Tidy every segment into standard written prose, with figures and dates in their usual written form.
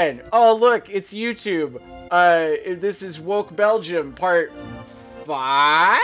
on. Oh, look, it's YouTube. This is Woke Belgium part 5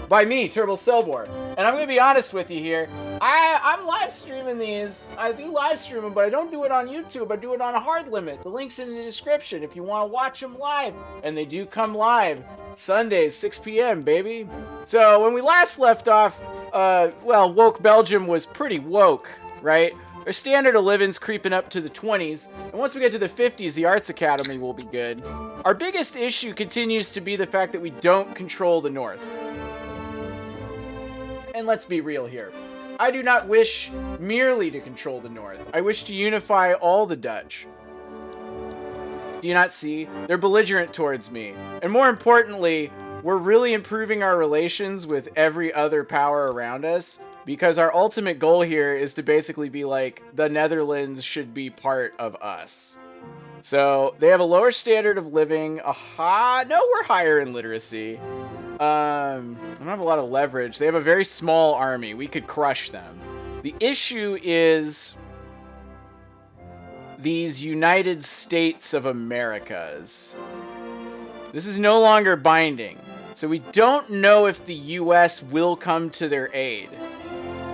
by me, Turbles Celbor. And I'm gonna be honest with you here. I'm live streaming these. I do live stream them, but I don't do it on YouTube. I do it on a hard limit. The link's in the description if you want to watch them live. And they do come live Sundays, 6 p.m., baby. So when we last left off, well, Woke Belgium was pretty woke, right? Their standard of living's creeping up to the 20s, and once we get to the 50s, the Arts Academy will be good. Our biggest issue continues to be the fact that we don't control the North. And let's be real here. I do not wish merely to control the North. I wish to unify all the Dutch. Do you not see? They're belligerent towards me. And more importantly, we're really improving our relations with every other power around us, because our ultimate goal here is to basically be like, the Netherlands should be part of us. So they have a lower standard of living. No, we're higher in literacy. I don't have a lot of leverage. They have a very small army. We could crush them. The issue is these United States of Americas. This is no longer binding. So we don't know if the US will come to their aid.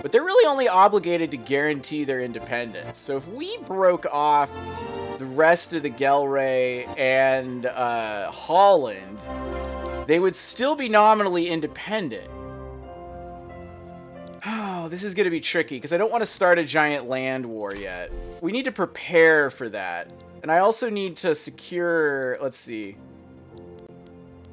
But they're really only obligated to guarantee their independence. So if we broke off the rest of the Gelre and Holland, they would still be nominally independent. Oh, this is going to be tricky because I don't want to start a giant land war yet. We need to prepare for that. And I also need to secure, let's see.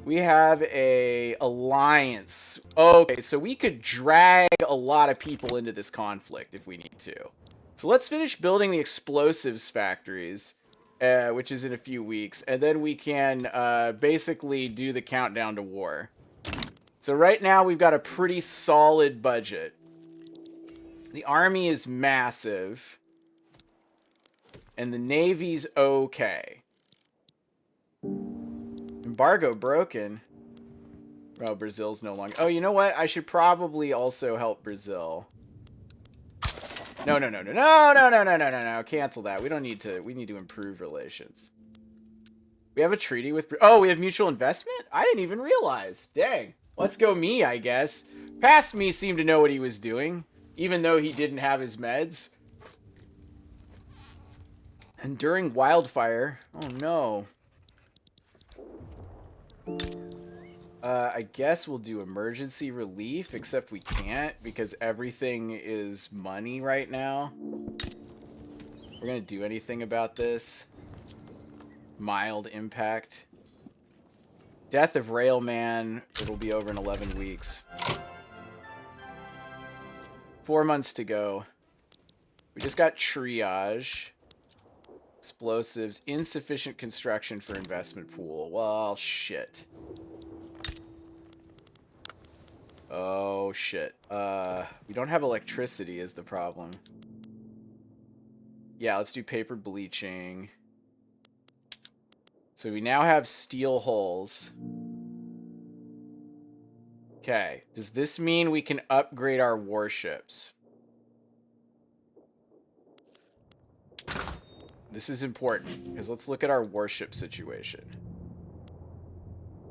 We have a alliance. Okay, so we could drag a lot of people into this conflict if we need to. So let's finish building the explosives factories, which is in a few weeks, and then we can basically do the countdown to war. So right now we've got a pretty solid budget. The army is massive, and the navy's okay. Embargo broken. Oh, Brazil's no longer. Oh, you know what? I should probably also help Brazil. No. Cancel that. We don't need to. We need to improve relations. We have a treaty with. Oh, we have mutual investment? I didn't even realize. Dang. Let's go me, I guess. Past me seemed to know what he was doing, even though he didn't have his meds. And during wildfire. Oh, no. I guess we'll do emergency relief, except we can't because everything is money right now. We're gonna do anything about this. Mild impact. Death of Railman. It'll be over in 11 weeks. 4 months to go. We just got triage. Explosives. Insufficient construction for investment pool. Well, shit. Oh, shit. We don't have electricity is the problem. Yeah, let's do paper bleaching. So we now have steel hulls. Okay. Does this mean we can upgrade our warships? This is important, because let's look at our warship situation.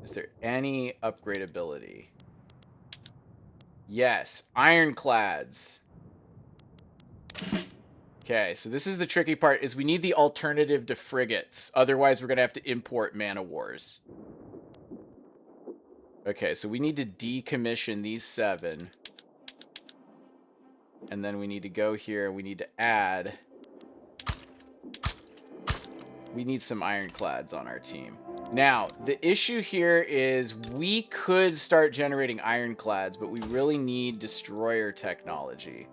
Is there any upgradability? Yes, ironclads. Okay, so this is the tricky part, is we need the alternative to frigates. Otherwise, we're going to have to import man-of-wars. Okay, so we need to decommission these 7. And then we need to go here, and we need to add... We need some ironclads on our team. Now, the issue here is we could start generating ironclads, but we really need destroyer technology.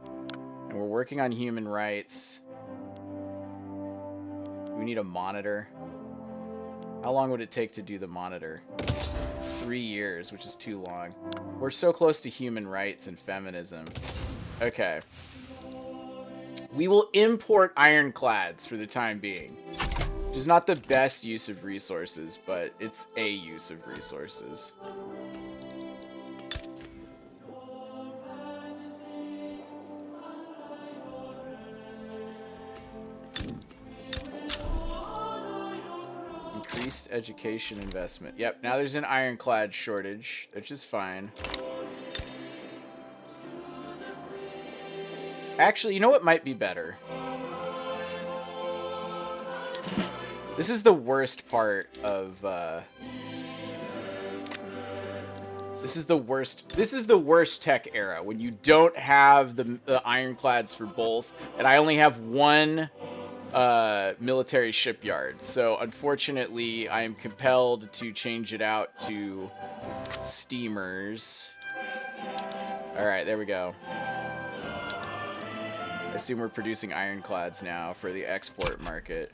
And we're working on human rights. We need a monitor. How long would it take to do the monitor? 3 years, which is too long. We're so close to human rights and feminism. Okay. We will import ironclads for the time being. Which is not the best use of resources, but it's a use of resources. Increased education investment. Yep, now there's an ironclad shortage, which is fine. Actually, you know what might be better? This is the worst part of, This is the worst tech era, when you don't have the ironclads for both, and I only have one military shipyard. So unfortunately, I am compelled to change it out to steamers. All right, there we go. I assume we're producing ironclads now for the export market.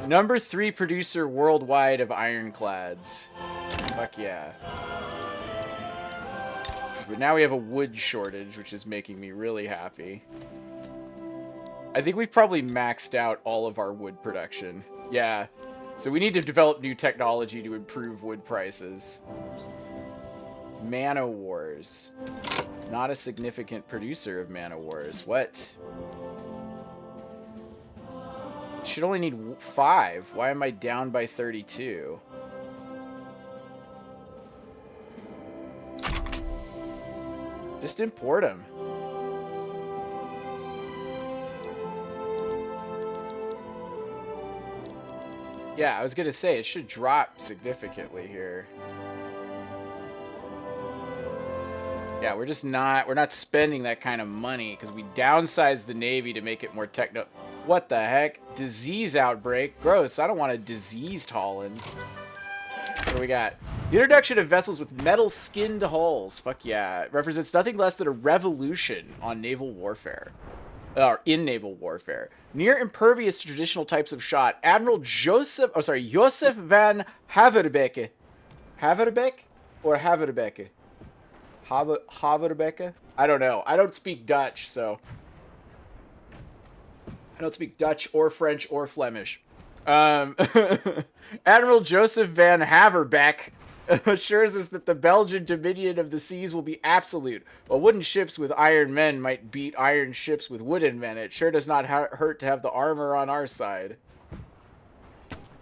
Number 3 producer worldwide of ironclads. Fuck yeah. But now we have a wood shortage, which is making me really happy. I think we've probably maxed out all of our wood production. Yeah. So we need to develop new technology to improve wood prices. Man-o-wars. Not a significant producer of man-o-wars. What? Should only need 5. Why am I down by 32? Just import them. Yeah, I was gonna say it should drop significantly here. Yeah, we're not spending that kind of money because we downsized the Navy to make it more techno. What the heck? Disease outbreak? Gross. I don't want a diseased Holland. What do we got? The introduction of vessels with metal-skinned hulls. Fuck yeah. It represents nothing less than a revolution on naval warfare. Or in naval warfare. Near impervious to traditional types of shot, Admiral Joseph van Haverbeke. Haverbeke? Or Haverbeke? Haverbeke? I don't know. I don't speak Dutch, so... I don't speak Dutch or French or Flemish. Admiral Joseph van Haverbeck assures us that the Belgian dominion of the seas will be absolute. While wooden ships with iron men might beat iron ships with wooden men, it sure does not hurt to have the armor on our side.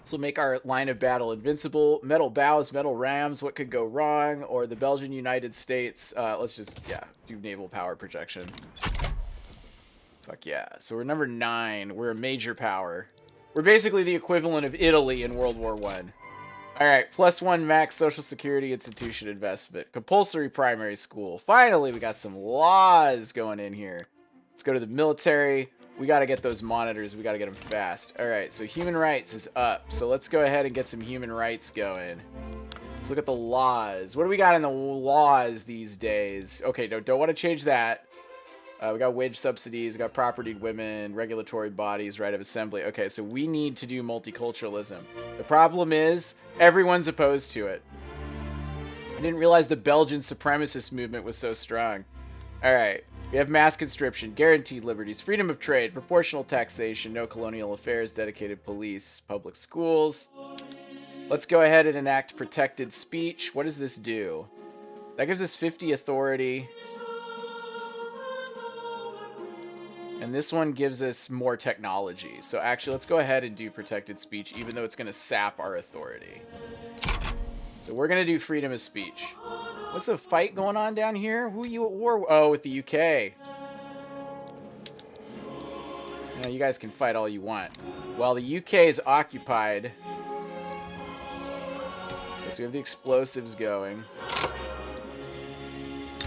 This will make our line of battle invincible. Metal bows, metal rams, what could go wrong? Or the Belgian United States. Let's just, yeah, do naval power projection. Fuck yeah. So we're number 9. We're a major power. We're basically the equivalent of Italy in World War I. Alright, +1 max social security institution investment. Compulsory primary school. Finally, we got some laws going in here. Let's go to the military. We got to get those monitors. We got to get them fast. Alright, so human rights is up. So let's go ahead and get some human rights going. Let's look at the laws. What do we got in the laws these days? Okay, no, don't want to change that. We got wage subsidies, we got property women, regulatory bodies, right of assembly. Okay, so we need to do multiculturalism. The problem is, everyone's opposed to it. I didn't realize the Belgian supremacist movement was so strong. Alright, we have mass conscription, guaranteed liberties, freedom of trade, proportional taxation, no colonial affairs, dedicated police, public schools. Let's go ahead and enact protected speech. What does this do? That gives us 50 authority. And this one gives us more technology. So actually, let's go ahead and do protected speech, even though it's going to sap our authority. So we're going to do freedom of speech. What's the fight going on down here? Who are you at war with? Oh, with the UK. You know, you guys can fight all you want. While the UK is occupied. Okay, so we have the explosives going.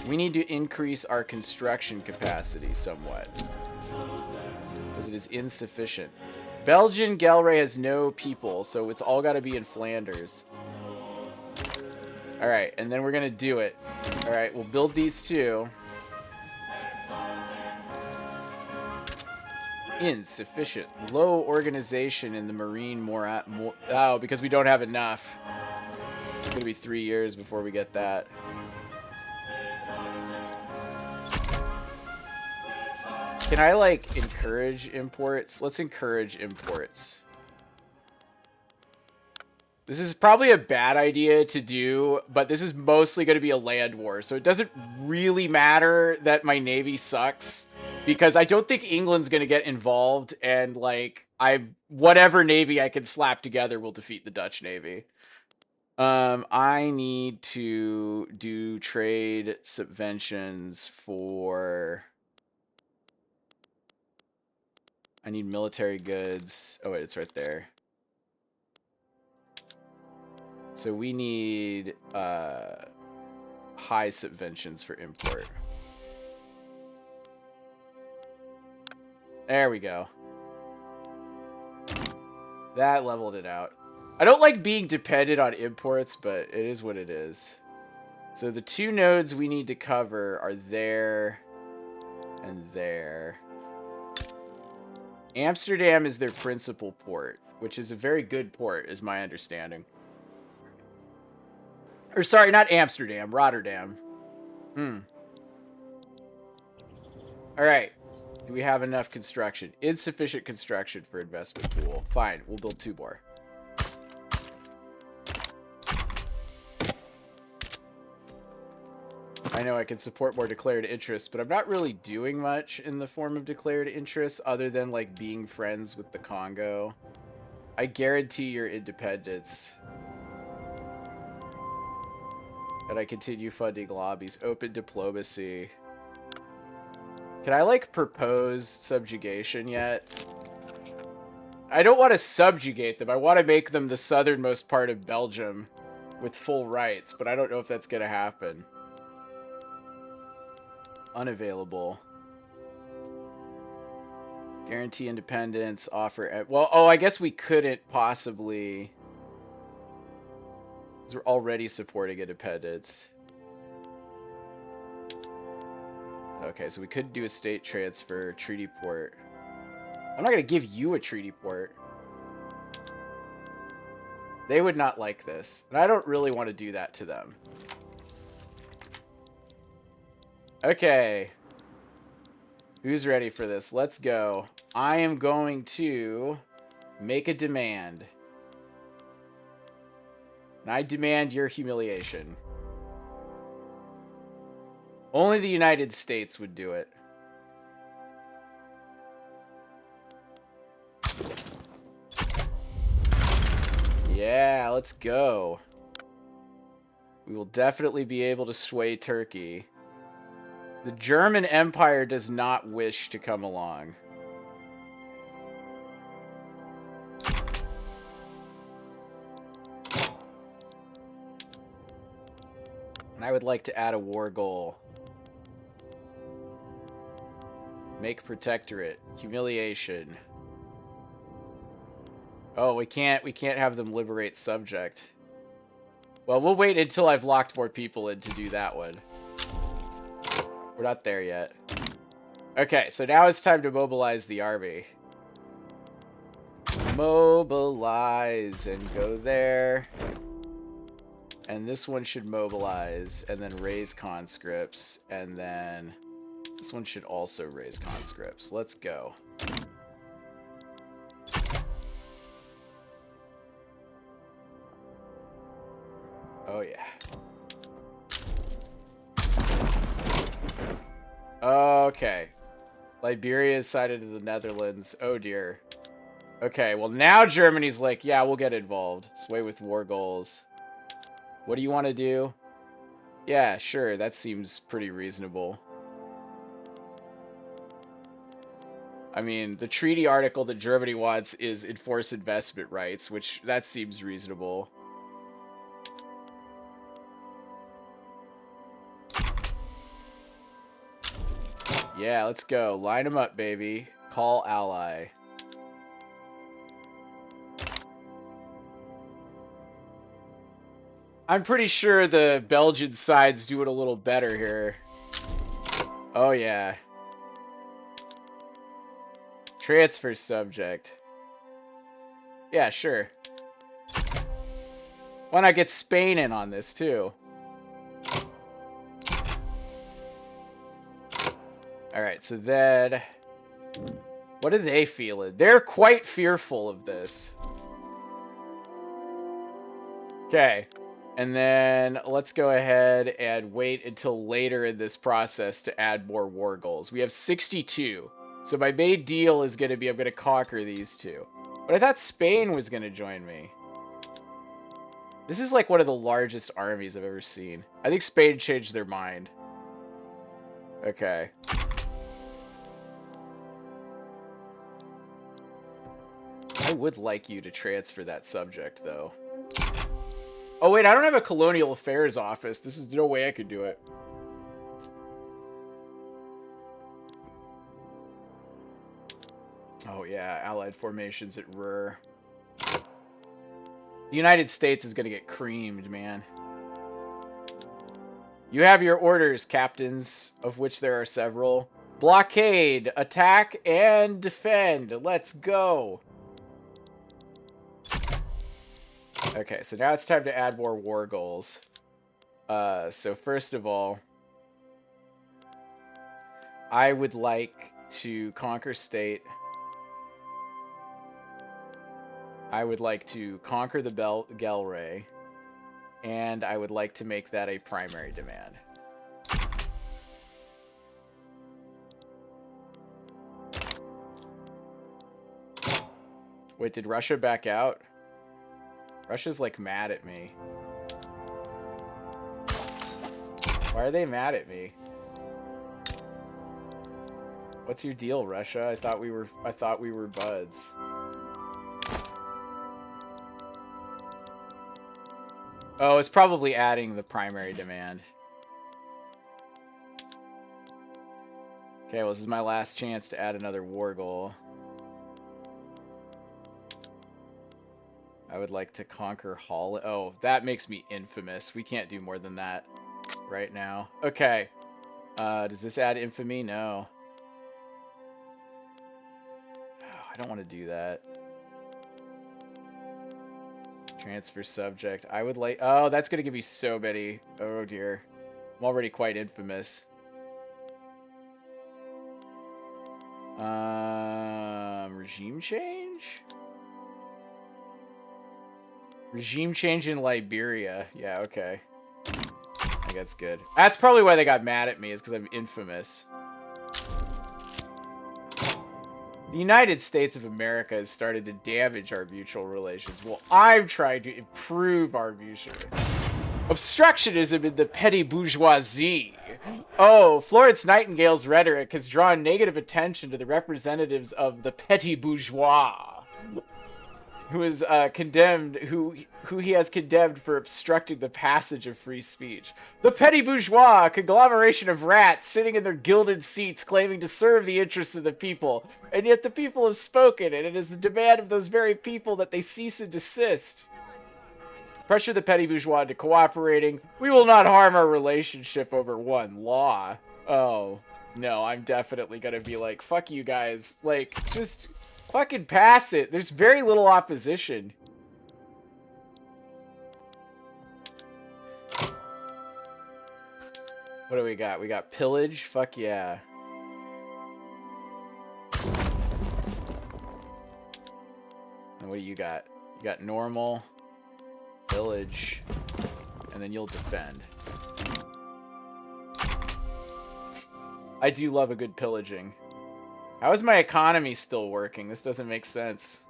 We need to increase our construction capacity somewhat. Because it is insufficient. Belgian Galray has no people, so it's all got to be in Flanders. Alright, and then we're going to do it. Alright, we'll build these two. Insufficient. Low organization in the Marine oh, because we don't have enough. It's going to be 3 years before we get that. Can I, like, encourage imports? Let's encourage imports. This is probably a bad idea to do, but this is mostly going to be a land war, so it doesn't really matter that my navy sucks. Because I don't think England's going to get involved, and, like, whatever navy I can slap together will defeat the Dutch navy. I need to do trade subventions for... I need military goods. Oh, wait, it's right there. So we need high subventions for import. There we go. That leveled it out. I don't like being dependent on imports, but it is what it is. So the two nodes we need to cover are there and there. Amsterdam is their principal port, which is a very good port, is my understanding. Or sorry, not Amsterdam, Rotterdam. Alright. Do we have enough construction? Insufficient construction for investment pool. Fine, we'll build 2 more. I know I can support more declared interests, but I'm not really doing much in the form of declared interests other than, like, being friends with the Congo. I guarantee your independence. And I continue funding lobbies. Open diplomacy. Can I, like, propose subjugation yet? I don't want to subjugate them. I want to make them the southernmost part of Belgium with full rights, but I don't know if that's going to happen. Unavailable. Guarantee independence. Offer... Well, oh, I guess we couldn't possibly... Because we're already supporting independence. Okay, so we could do a state transfer, treaty port. I'm not going to give you a treaty port. They would not like this. And I don't really want to do that to them. Okay. Who's ready for this? Let's go. I am going to make a demand. And I demand your humiliation. Only the United States would do it. Yeah, let's go. We will definitely be able to sway Turkey. The German Empire does not wish to come along. And I would like to add a war goal. Make protectorate. Humiliation. Oh, we can't have them liberate subject. Well, we'll wait until I've locked more people in to do that one. We're not there yet. Okay, so now it's time to mobilize the army. Mobilize and go there. And this one should mobilize and then raise conscripts. And then this one should also raise conscripts. Let's go. Oh, yeah. Okay. Liberia is sided to the Netherlands. Oh, dear. Okay, well, now Germany's like, yeah, we'll get involved. Sway with war goals. What do you want to do? Yeah, sure. That seems pretty reasonable. I mean, the treaty article that Germany wants is enforce investment rights, which that seems reasonable. Yeah, let's go. Line them up, baby. Call ally. I'm pretty sure the Belgian side's doing a little better here. Oh, yeah. Transfer subject. Yeah, sure. Why not get Spain in on this, too? Alright, so then... What are they feeling? They're quite fearful of this. Okay. And then let's go ahead and wait until later in this process to add more war goals. We have 62. So my main deal is going to be I'm going to conquer these two. But I thought Spain was going to join me. This is like one of the largest armies I've ever seen. I think Spain changed their mind. Okay. I would like you to transfer that subject, though. Oh, wait, I don't have a colonial affairs office. This is no way I could do it. Oh, yeah, allied formations at Ruhr. The United States is going to get creamed, man. You have your orders, captains, of which there are several. Blockade, attack, and defend. Let's go. Okay, so now it's time to add more war goals. So first of all, I would like to conquer state. I would like to conquer the Gelre. And I would like to make that a primary demand. Wait, did Russia back out? Russia's like mad at me. Why are they mad at me? What's your deal, Russia? I thought we were buds. Oh, it's probably adding the primary demand. Okay, well, this is my last chance to add another war goal. I would like to conquer Holland. Oh, that makes me infamous. We can't do more than that right now. Okay. Does this add infamy? No. Oh, I don't want to do that. Transfer subject. I would like... Oh, that's going to give me so many. Oh, dear. I'm already quite infamous. Regime change? Regime change in Liberia. Yeah, okay. I think that's good. That's probably why they got mad at me, is because I'm infamous. The United States of America has started to damage our mutual relations. Well, I'm trying to improve our mutual... Obstructionism in the petty bourgeoisie. Oh, Florence Nightingale's rhetoric has drawn negative attention to the representatives of the petty bourgeois, who is condemned, who he has condemned for obstructing the passage of free speech. The petty bourgeois, a conglomeration of rats sitting in their gilded seats claiming to serve the interests of the people, and yet the people have spoken, and it is the demand of those very people that they cease and desist. Pressure the petty bourgeois into cooperating. We will not harm our relationship over one law. Oh, no, I'm definitely gonna be like, fuck you guys. Like, just... fucking pass it. There's very little opposition. What do we got? We got pillage. Fuck yeah. And what do you got? You got normal, pillage, and then you'll defend. I do love a good pillaging. How is my economy still working? This doesn't make sense.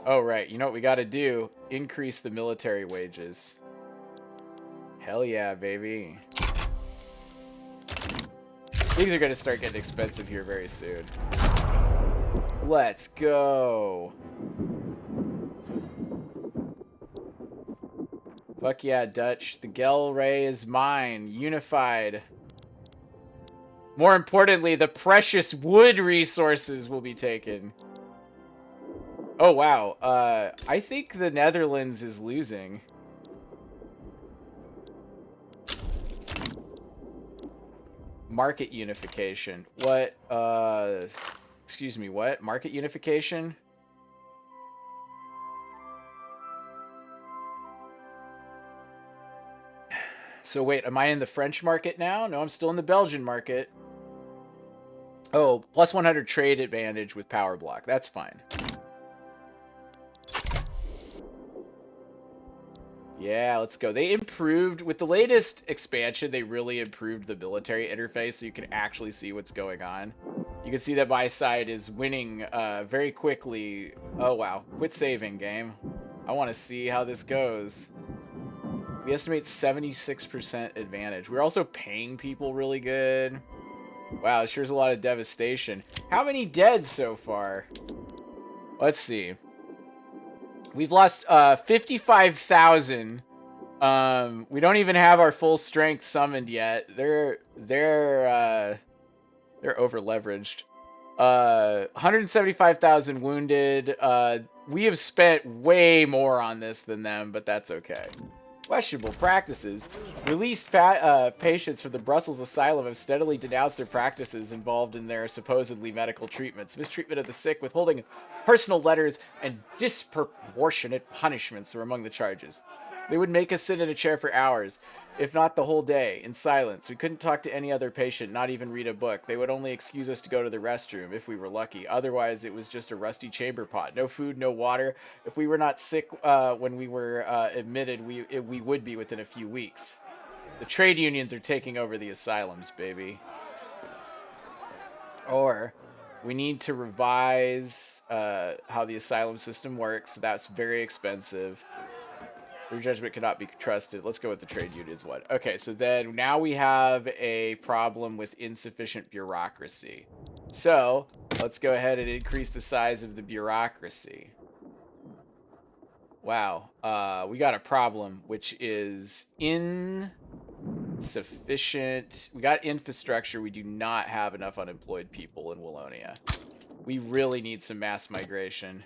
Oh, right. You know what we gotta do? Increase the military wages. Hell yeah, baby. Things are gonna start getting expensive here very soon. Let's go. Fuck yeah, Dutch. The Gelre is mine. Unified. More importantly, the precious wood resources will be taken. Oh, wow. I think the Netherlands is losing. Market unification. What? Excuse me, what? Market unification? So wait, am I in the French market now? No, I'm still in the Belgian market. Oh, plus 100 trade advantage with power block. That's fine. Yeah, let's go. They improved, with the latest expansion, they really improved the military interface so you can actually see what's going on. You can see that my side is winning very quickly. Oh, wow. Quit saving, game. I want to see how this goes. We estimate 76% advantage. We're also paying people really good. Wow, it sure is a lot of devastation. How many dead so far? Let's see. We've lost 55,000. We don't even have our full strength summoned yet. They're over leveraged. 175,000 wounded. We have spent way more on this than them, but that's okay. Questionable practices. Released patients from the Brussels asylum have steadily denounced their practices involved in their supposedly medical treatments. Mistreatment of the sick, withholding personal letters, and disproportionate punishments were among the charges. They would make us sit in a chair for hours, if not the whole day, in silence. We couldn't talk to any other patient, not even read a book. They would only excuse us to go to the restroom, if we were lucky. Otherwise, it was just a rusty chamber pot. No food, no water. If we were not sick when we were admitted, we would be within a few weeks. The trade unions are taking over the asylums, baby. Or we need to revise how the asylum system works. That's very expensive. Your judgment cannot be trusted. Let's go with the trade unions one. Okay, so then now we have a problem with insufficient bureaucracy. So let's go ahead and increase the size of the bureaucracy. Wow, we got a problem, which is insufficient. We got infrastructure. We do not have enough unemployed people in Wallonia. We really need some mass migration.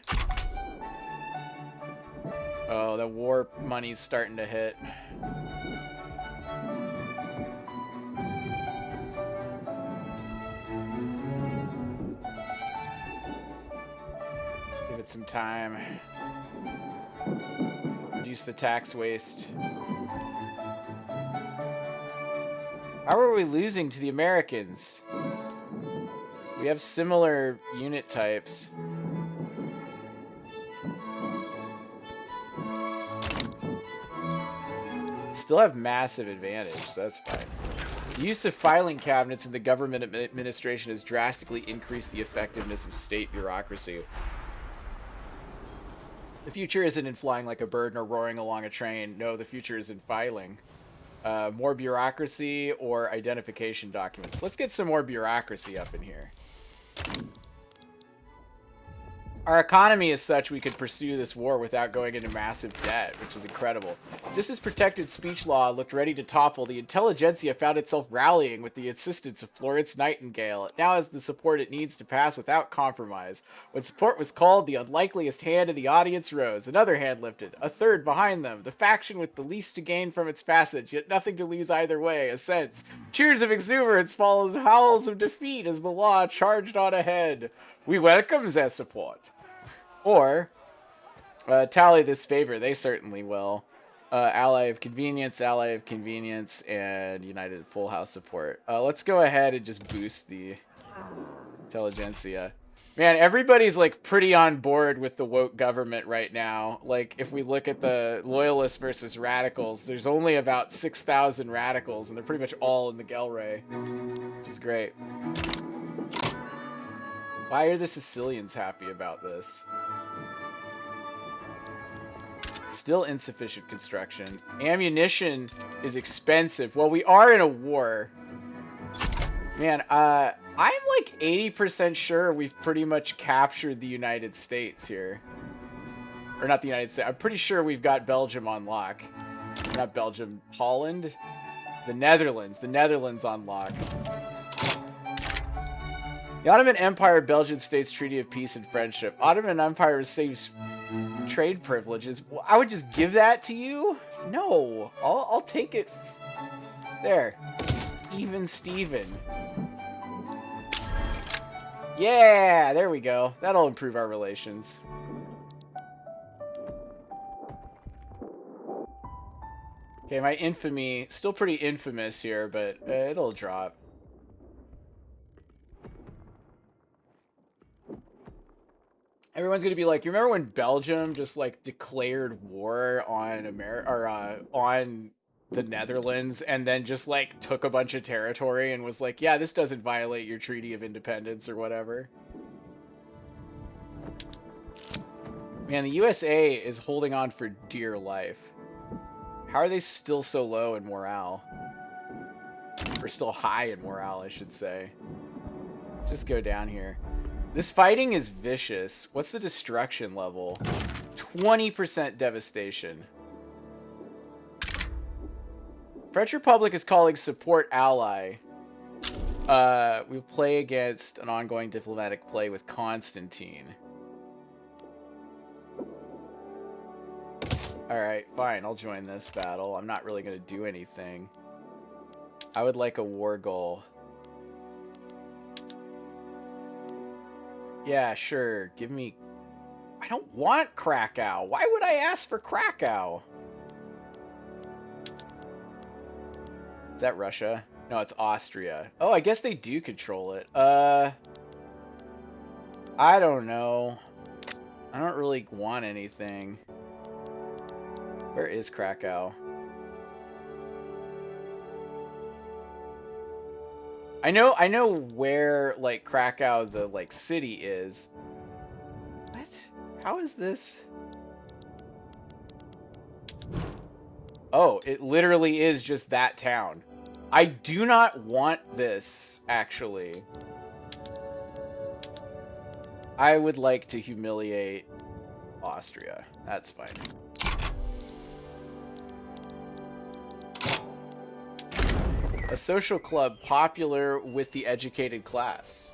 Oh, the war money's starting to hit. Give it some time. Reduce the tax waste. How are we losing to the Americans? We have similar unit types. Still have massive advantage, so that's fine. The use of filing cabinets in the government administration has drastically increased the effectiveness of state bureaucracy. The future isn't in flying like a bird nor roaring along a train. No, the future is in filing. More bureaucracy or identification documents. Let's get some more bureaucracy up in here. Our economy is such we could pursue this war without going into massive debt, which is incredible. Just as protected speech law looked ready to topple, the intelligentsia found itself rallying with the assistance of Florence Nightingale. It now has the support it needs to pass without compromise. When support was called, the unlikeliest hand in the audience rose. Another hand lifted, a third behind them. The faction with the least to gain from its passage, yet nothing to lose either way, assents. Cheers of exuberance follows howls of defeat as the law charged on ahead. We welcome their support. Or, tally this favor. They certainly will. Ally of convenience, and United Full House support. Let's go ahead and just boost the intelligentsia. Man, everybody's like pretty on board with the woke government right now. Like, if we look at the loyalists versus radicals, there's only about 6,000 radicals, and they're pretty much all in the Gelray, which is great. Why are the Sicilians happy about this? Still insufficient construction. Ammunition is expensive. Well, we are in a war. Man, I'm like 80% sure we've pretty much captured the United States here. Or not the United States. I'm pretty sure we've got Belgium on lock. Not Belgium. Holland? The Netherlands. The Netherlands on lock. The Ottoman Empire, Belgian States Treaty of Peace and Friendship. Ottoman Empire receives trade privileges. Well, I would just give that to you? No. I'll take it. There. Even Steven. Yeah, there we go. That'll improve our relations. Okay, my infamy, still pretty infamous here, but it'll drop. Everyone's gonna be like, you remember when Belgium just like declared war on on the Netherlands and then just like took a bunch of territory and was like, yeah, this doesn't violate your Treaty of Independence or whatever. Man, the USA is holding on for dear life. How are they still so low in morale? Or still high in morale, I should say. Let's just go down here. This fighting is vicious. What's the destruction level? 20% devastation. French Republic is calling support ally. We play against an ongoing diplomatic play with Constantine. Alright, fine. I'll join this battle. I'm not really going to do anything. I would like a war goal. Yeah, sure. Give me... I don't want Krakow. Why would I ask for Krakow? Is that Russia? No, it's Austria. Oh, I guess they do control it. I don't know. I don't really want anything. Where is Krakow? I know where, like, Krakow, the, like, city is. What? How is this? Oh, it literally is just that town. I do not want this, actually. I would like to humiliate Austria. That's fine. A social club popular with the educated class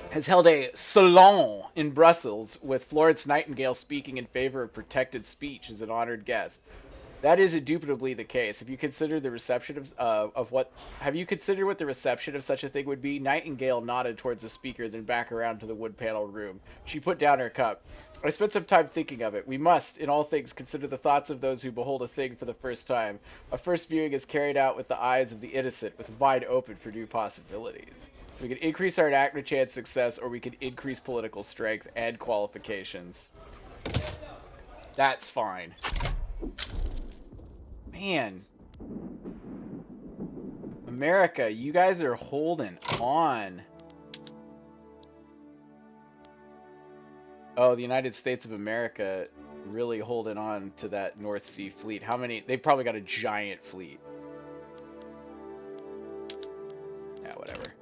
has held a salon in Brussels with Florence Nightingale speaking in favor of protected speech as an honored guest. That is indubitably the case. Have you considered the reception have you considered what the reception of such a thing would be? Nightingale nodded towards the speaker, then back around to the wood paneled room. She put down her cup. I spent some time thinking of it. We must, in all things, consider the thoughts of those who behold a thing for the first time. A first viewing is carried out with the eyes of the innocent, with mind open for new possibilities. So we can increase our active chance success, or we can increase political strength and qualifications. That's fine. Man. America, you guys are holding on. Oh, the United States of America really holding on to that North Sea fleet. How many? They've probably got a giant fleet. Yeah, whatever.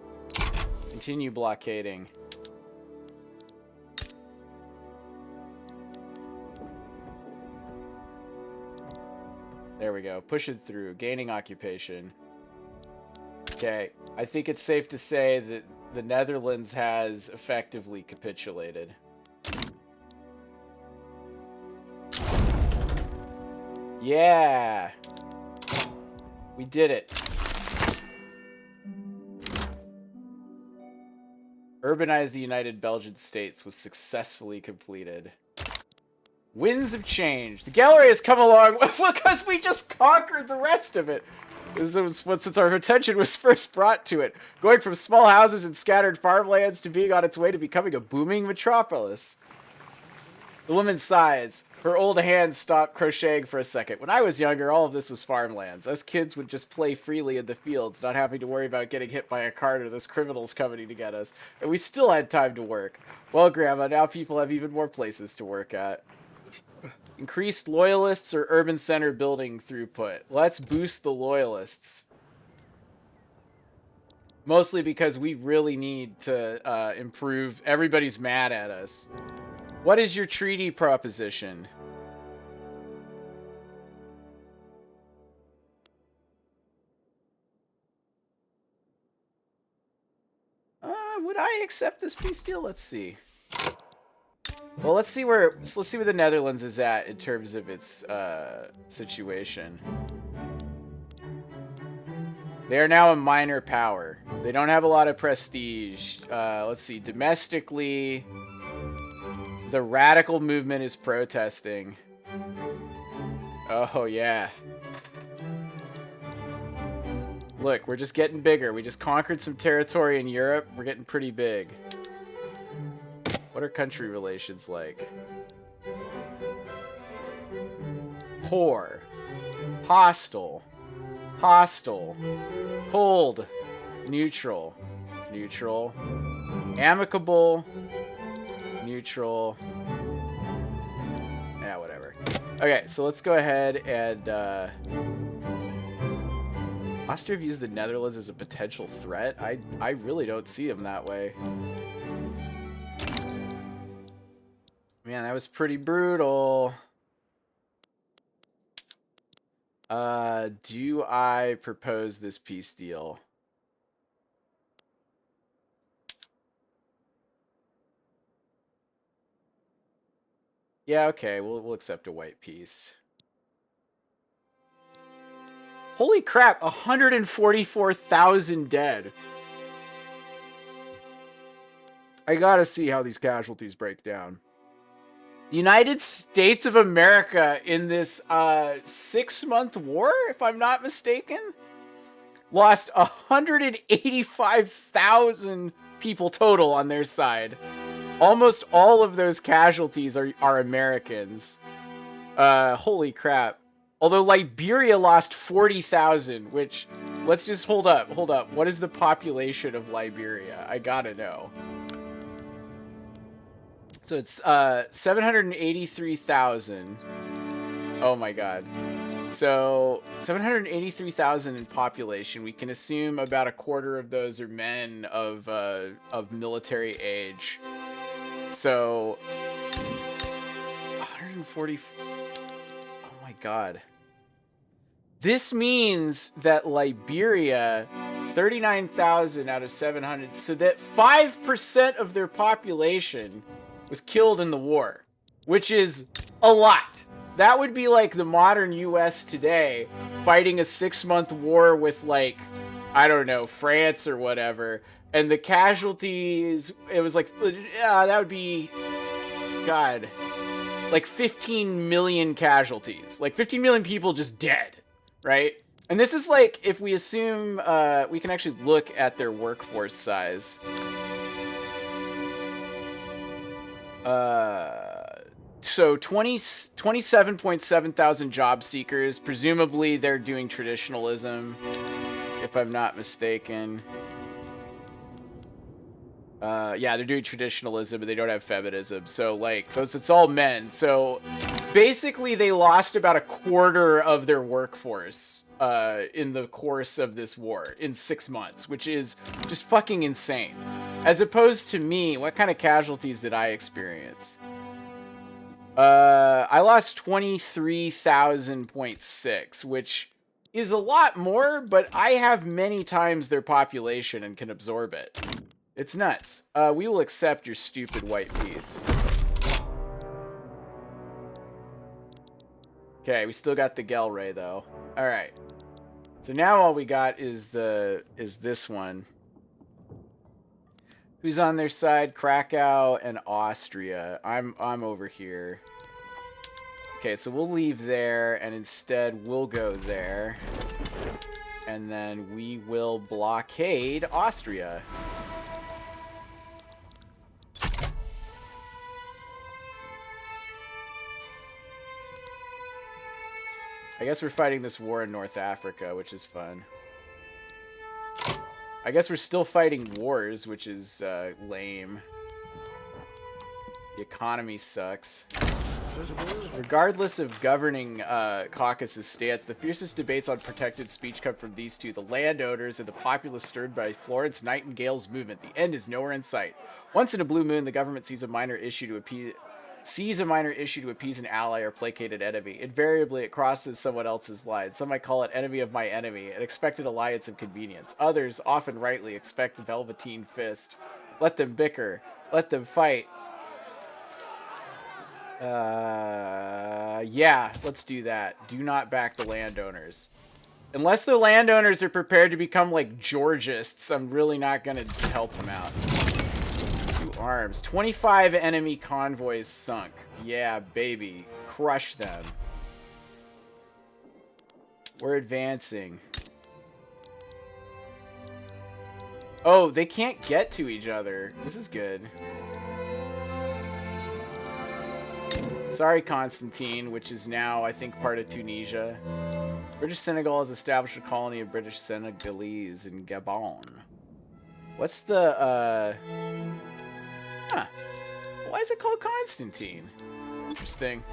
Continue blockading. There we go. Push it through. Gaining occupation. Okay. I think it's safe to say that the Netherlands has effectively capitulated. Yeah! We did it. Urbanize the United Belgian States was successfully completed. Winds of change. The gallery has come along because we just conquered the rest of it. This was since our attention was first brought to it, going from small houses and scattered farmlands to being on its way to becoming a booming metropolis. The woman sighs. Her old hands stop crocheting for a second. When I was younger, all of this was farmlands. Us kids would just play freely in the fields, not having to worry about getting hit by a cart or those criminals coming to get us. And we still had time to work. Well, Grandma, now people have even more places to work at. Increased loyalists or urban center building throughput. Let's boost the loyalists. Mostly because we really need to improve. Everybody's mad at us. What is your treaty proposition? Would I accept this peace deal? Let's see. Well, let's see where the Netherlands is at in terms of its situation. They are now a minor power. They don't have a lot of prestige. Let's see. Domestically, the radical movement is protesting. Oh, yeah. Look, we're just getting bigger. We just conquered some territory in Europe. We're getting pretty big. What are country relations like? Poor. Hostile. Hostile. Cold. Neutral. Neutral. Amicable. Neutral. Yeah, whatever. Okay, so let's go ahead and... Austria views the Netherlands as a potential threat. I really don't see them that way. Man, that was pretty brutal. Do I propose this peace deal? Yeah, okay, we'll accept a white peace. Holy crap, 144,000 dead. I gotta see how these casualties break down. United States of America in this 6-month war, if I'm not mistaken, lost 185,000 people total on their side. Almost all of those casualties are Americans. Holy crap. Although Liberia lost 40,000, which, let's just hold up. What is the population of Liberia? I gotta know. So it's 783,000. Oh my god. So 783,000 in population. We can assume about a quarter of those are men of military age. So 140. Oh my god. This means that Liberia, 39,000 out of 700, so that 5% of their population was killed in the war, which is a lot. That would be like the modern US today fighting a 6-month war with, like, I don't know, France or whatever. And the casualties, it was like, yeah, that would be, God, like 15 million casualties. Like 15 million people just dead, right? And this is like, if we assume, we can actually look at their workforce size. So 27.7 thousand job seekers. Presumably they're doing traditionalism, if I'm not mistaken. Yeah, they're doing traditionalism, but they don't have feminism. So, like, those, it's all men. So, basically, they lost about a quarter of their workforce in the course of this war in 6 months, which is just fucking insane. As opposed to me, what kind of casualties did I experience? I lost 23,000.6, which is a lot more, but I have many times their population and can absorb it. It's nuts. We will accept your stupid white peace. Okay, we still got the Gelray though. All right. So now all we got is this one. Who's on their side? Krakow and Austria. I'm over here. Okay, so we'll leave there and instead we'll go there. And then we will blockade Austria. I guess we're fighting this war in North Africa, which is fun. I guess we're still fighting wars, which is lame. The economy sucks. Regardless of governing caucus's stance, the fiercest debates on protected speech come from these two, the landowners and the populace stirred by Florence Nightingale's movement. The end is nowhere in sight. Once in a blue moon, the government sees a minor issue to appease an ally or placate an enemy. Invariably, it crosses someone else's line. Some might call it enemy of my enemy, an expected alliance of convenience. Others, often rightly, expect a velveteen fist. Let them bicker. Let them fight. Yeah, let's do that. Do not back the landowners. Unless the landowners are prepared to become like Georgists, I'm really not gonna help them out. 2 arms. 25 enemy convoys sunk. Yeah, baby. Crush them. We're advancing. Oh, they can't get to each other. This is good. Sorry, Constantine, which is now, I think, part of Tunisia. British Senegal has established a colony of British Senegalese in Gabon. What's the, Huh. Why is it called Constantine? Interesting.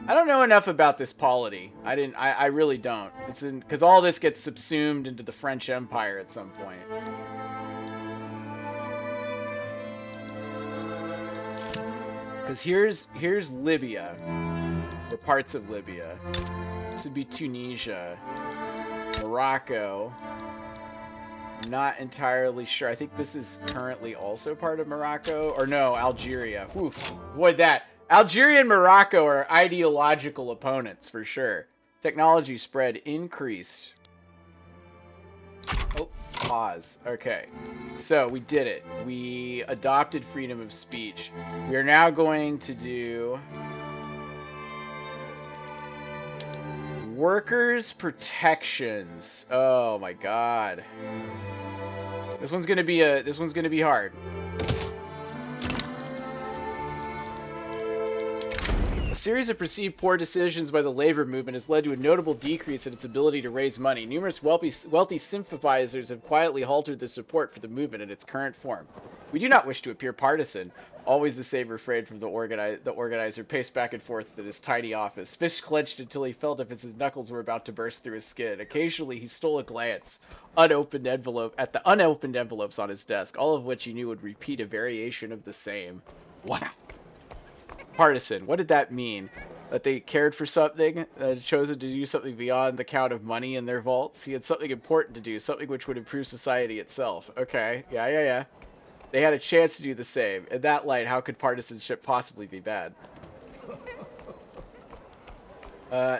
I don't know enough about this polity. I really don't. It's because all this gets subsumed into the French Empire at some point. Because here's Libya, or parts of Libya. This would be Tunisia, Morocco. I'm not entirely sure. I think this is currently also part of Morocco, or no, Algeria. Oof, avoid that. Algeria and Morocco are ideological opponents for sure. Technology spread increased. Oh, pause. Okay. So we did it. We adopted freedom of speech. We are now going to do workers' protections. Oh my god. This one's gonna be hard. A series of perceived poor decisions by the labor movement has led to a notable decrease in its ability to raise money. Numerous wealthy sympathizers have quietly halted the support for the movement in its current form. We do not wish to appear partisan. Always the same refrain from the organizer paced back and forth in his tiny office. Fists clenched until he felt as if his knuckles were about to burst through his skin. Occasionally, he stole a glance at the unopened envelopes on his desk, all of which he knew would repeat a variation of the same. Wow. Partisan. What did that mean? That they cared for something, chosen to do something beyond the count of money in their vaults? He had something important to do, something which would improve society itself. Okay, yeah. They had a chance to do the same. In that light, how could partisanship possibly be bad?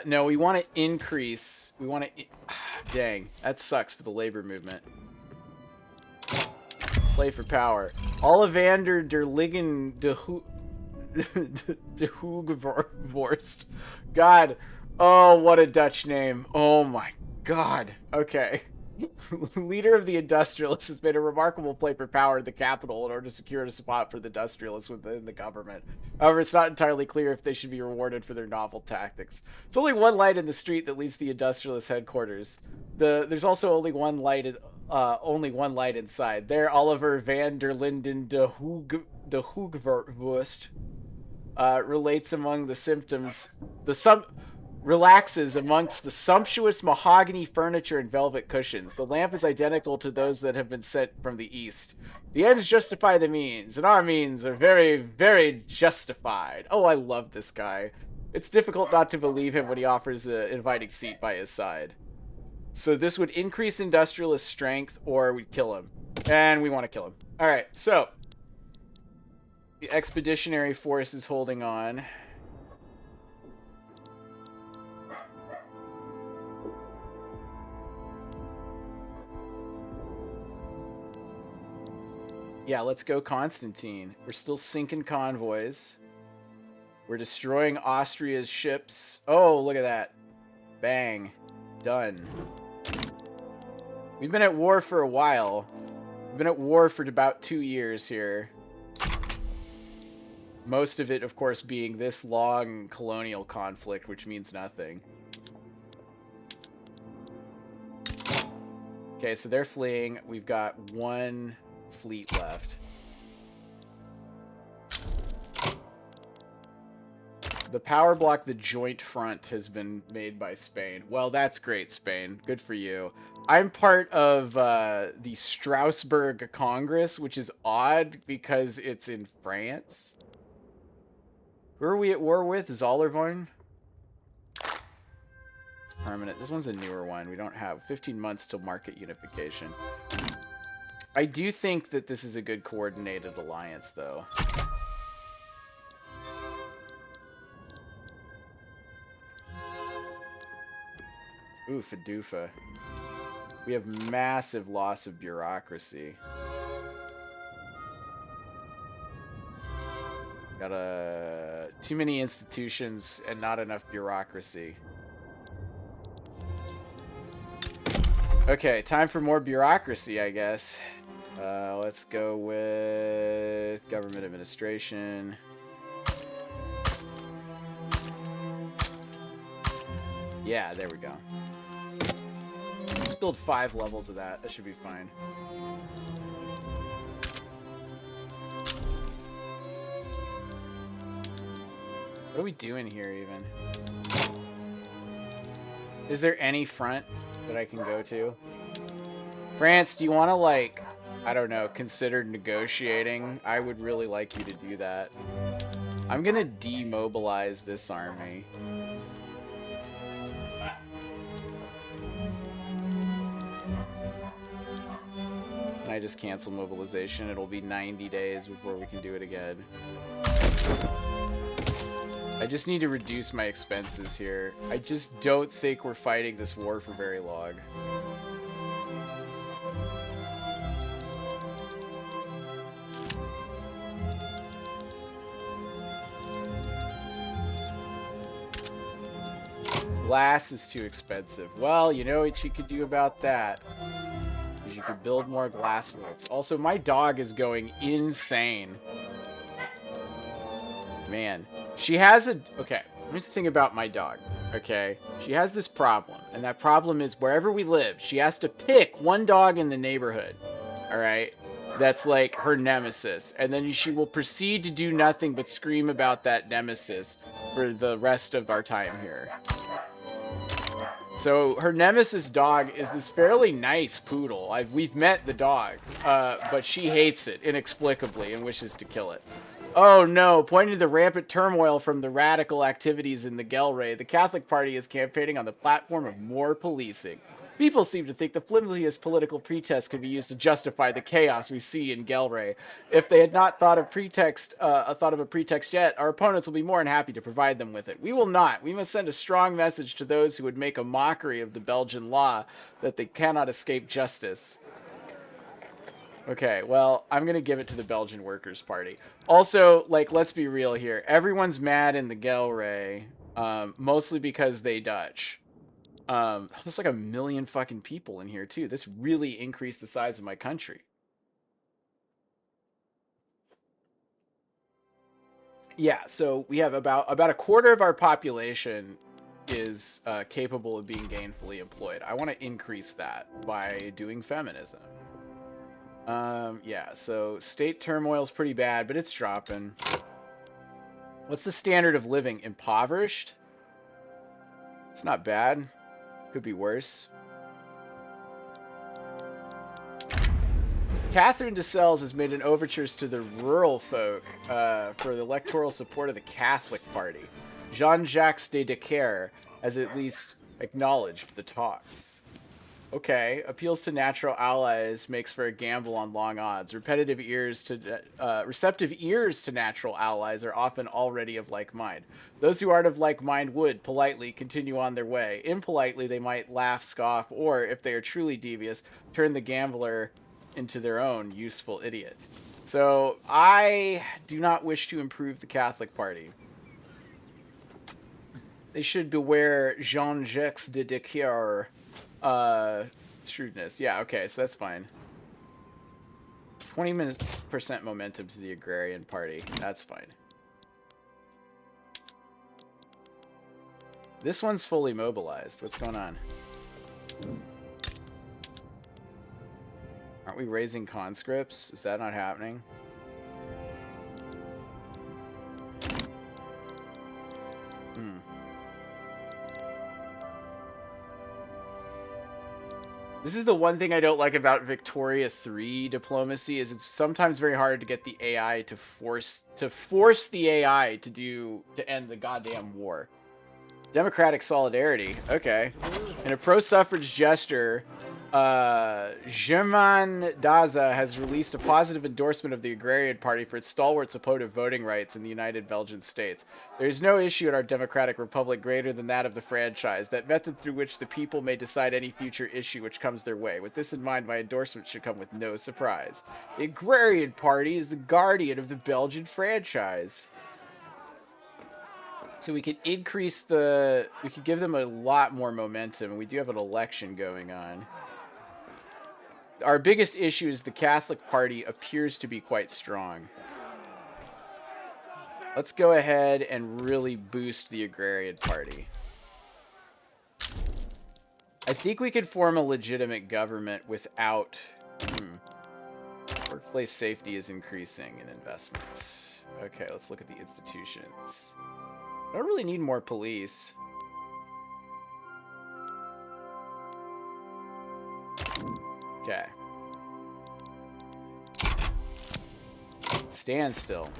No, we want to increase. We want to... Dang, that sucks for the labor movement. Play for power. Ollivander der Ligen de Hoogvorst. God. Oh, what a Dutch name. Oh my god. Okay. Leader of the industrialists has made a remarkable play for power in the capital in order to secure a spot for the industrialists within the government. However, it's not entirely clear if they should be rewarded for their novel tactics. It's only one light in the street that leads to the industrialist headquarters. There's also only one light inside. There, Oliver van der Linden de Hoogvorst relates among the symptoms relaxes amongst the sumptuous mahogany furniture and velvet cushions. The lamp is identical to those that have been sent from the east. The ends justify the means, and our means are very, very justified. Oh, I love this guy. It's difficult not to believe him when he offers an inviting seat by his side. So this would increase industrialist strength, or we'd kill him. And we want to kill him. Alright, so the expeditionary force is holding on. Yeah, let's go Constantine. We're still sinking convoys. We're destroying Austria's ships. Oh, look at that. Bang. Done. We've been at war for a while. We've been at war for about 2 years here. Most of it, of course, being this long colonial conflict, which means nothing. Okay, so they're fleeing. We've got one fleet left. The power block, the joint front, has been made by Spain. Well, that's great, Spain. Good for you. I'm part of the Strasbourg Congress, which is odd because it's in France. Who are we at war with? Zollervorn? It's permanent. This one's a newer one. We don't have 15 months till market unification. I do think that this is a good coordinated alliance, though. Ooh, Fadoofa. We have massive loss of bureaucracy. Got too many institutions and not enough bureaucracy. Okay, time for more bureaucracy, I guess. Let's go with government administration. Yeah, there we go. Just build 5 levels of that. That should be fine. What are we doing here, even? Is there any front that I can go to? France, do you want to, like, I don't know, consider negotiating? I would really like you to do that. I'm gonna demobilize this army. Can I just cancel mobilization? It'll be 90 days before we can do it again. I just need to reduce my expenses here. I just don't think we're fighting this war for very long. Glass is too expensive. Well, you know what you could do about that? Is you could build more glass works. Also, my dog is going insane. Man. She has a... Okay, here's the thing about my dog, okay? She has this problem, and that problem is wherever we live, she has to pick one dog in the neighborhood, all right? That's like her nemesis, and then she will proceed to do nothing but scream about that nemesis for the rest of our time here. So her nemesis dog is this fairly nice poodle. We've met the dog, but she hates it inexplicably and wishes to kill it. Oh no, pointing to the rampant turmoil from the radical activities in the Gelre, the Catholic Party is campaigning on the platform of more policing. People seem to think the flimsiest political pretext could be used to justify the chaos we see in Gelre. If they had not thought of a pretext yet, our opponents will be more than happy to provide them with it. We will not. We must send a strong message to those who would make a mockery of the Belgian law that they cannot escape justice. Okay, well, I'm going to give it to the Belgian Workers' Party. Also, like, let's be real here. Everyone's mad in the Gelre, mostly because they Dutch. There's like 1 million fucking people in here, too. This really increased the size of my country. Yeah, so we have about a quarter of our population is capable of being gainfully employed. I want to increase that by doing feminism. Yeah, so state turmoil is pretty bad, but it's dropping. What's the standard of living? Impoverished? It's not bad. Could be worse. Catherine de Sales has made an overtures to the rural folk for the electoral support of the Catholic Party. Jean-Jacques de Decker has at least acknowledged the talks. Okay, appeals to natural allies makes for a gamble on long odds. Receptive ears to natural allies are often already of like mind. Those who aren't of like mind would, politely, continue on their way. Impolitely, they might laugh, scoff, or, if they are truly devious, turn the gambler into their own useful idiot. So, I do not wish to improve the Catholic Party. They should beware Jean-Jacques de Decker. Shrewdness. Yeah, okay, so that's fine. 20% momentum to the agrarian party. That's fine. This one's fully mobilized. What's going on? Aren't we raising conscripts? Is that not happening? This is the one thing I don't like about Victoria 3 diplomacy, is it's sometimes very hard to get the AI to force the AI to end the goddamn war. Democratic solidarity. Okay. In a pro-suffrage gesture, Germain Daza has released a positive endorsement of the Agrarian Party for its stalwart support of voting rights in the United Belgian States. There is no issue in our democratic republic greater than that of the franchise, that method through which the people may decide any future issue which comes their way. With this in mind, my endorsement should come with no surprise. The Agrarian Party is the guardian of the Belgian franchise. So we could we could give them a lot more momentum, and we do have an election going on. Our biggest issue is the Catholic Party appears to be quite strong. Let's go ahead and really boost the Agrarian Party. think we could form a legitimate government without... Workplace safety is increasing in investments. Okay, let's look at the institutions. I don't really need more police. Okay. Stand still.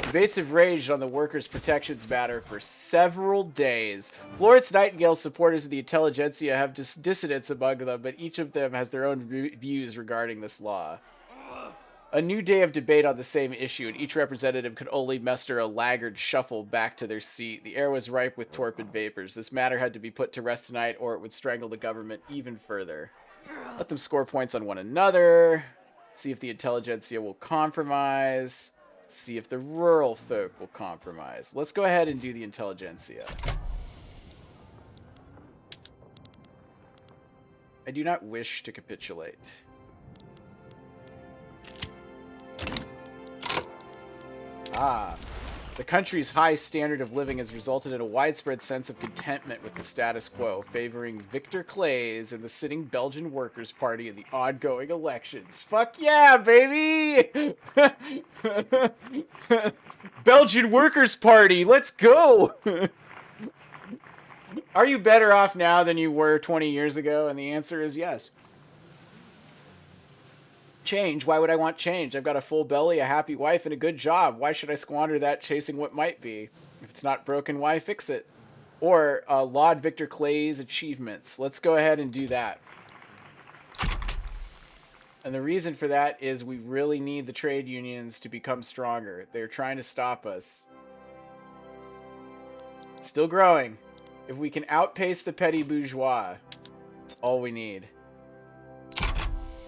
Debates have raged on the workers' protections matter for several days. Florence Nightingale's supporters of the intelligentsia have dissidents among them, but each of them has their own views regarding this law. A new day of debate on the same issue, and each representative could only muster a laggard shuffle back to their seat. The air was ripe with torpid vapors. This matter had to be put to rest tonight, or it would strangle the government even further. Let them score points on one another. See if the intelligentsia will compromise. See if the rural folk will compromise. Let's go ahead and do the intelligentsia. I do not wish to capitulate. The country's high standard of living has resulted in a widespread sense of contentment with the status quo, favoring Victor Clays and the sitting Belgian Workers' Party in the ongoing elections. Fuck yeah, baby! Belgian Workers' Party, let's go! Are you better off now than you were 20 years ago? And the answer is yes. Change? Why would I want change? I've got a full belly, a happy wife, and a good job. Why should I squander that chasing what might be? If it's not broken, why fix it? Or laud Victor Clay's achievements. Let's go ahead and do that. And the reason for that is we really need the trade unions to become stronger. They're trying to stop us. Still growing. If we can outpace the petty bourgeois, that's all we need.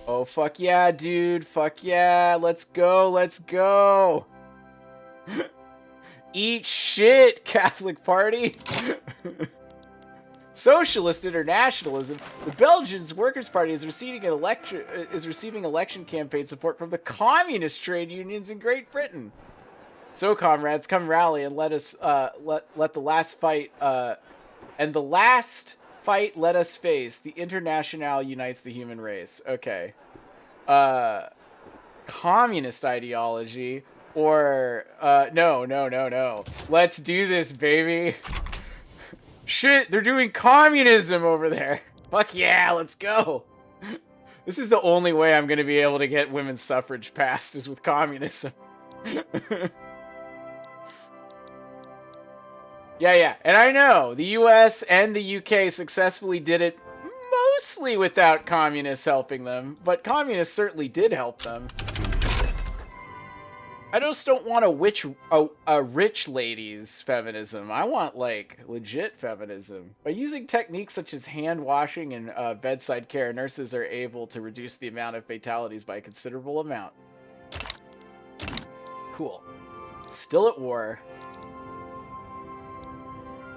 Oh, fuck yeah, dude. Fuck yeah. Let's go. Let's go. Eat shit, Catholic Party. Socialist internationalism. The Belgian Workers' Party is receiving election campaign support from the communist trade unions in Great Britain. So, comrades, come rally and let us let the last fight let us face. The Internationale unites the human race. Okay. Communist ideology or no. Let's do this, baby. Shit, they're doing communism over there. Fuck yeah, let's go. This is the only way I'm going to be able to get women's suffrage passed is with communism. Yeah. And I know the US and the UK successfully did it mostly without communists helping them, but communists certainly did help them. I just don't want a rich lady's feminism. I want, like, legit feminism. By using techniques such as hand washing and bedside care, nurses are able to reduce the amount of fatalities by a considerable amount. Cool. Still at war.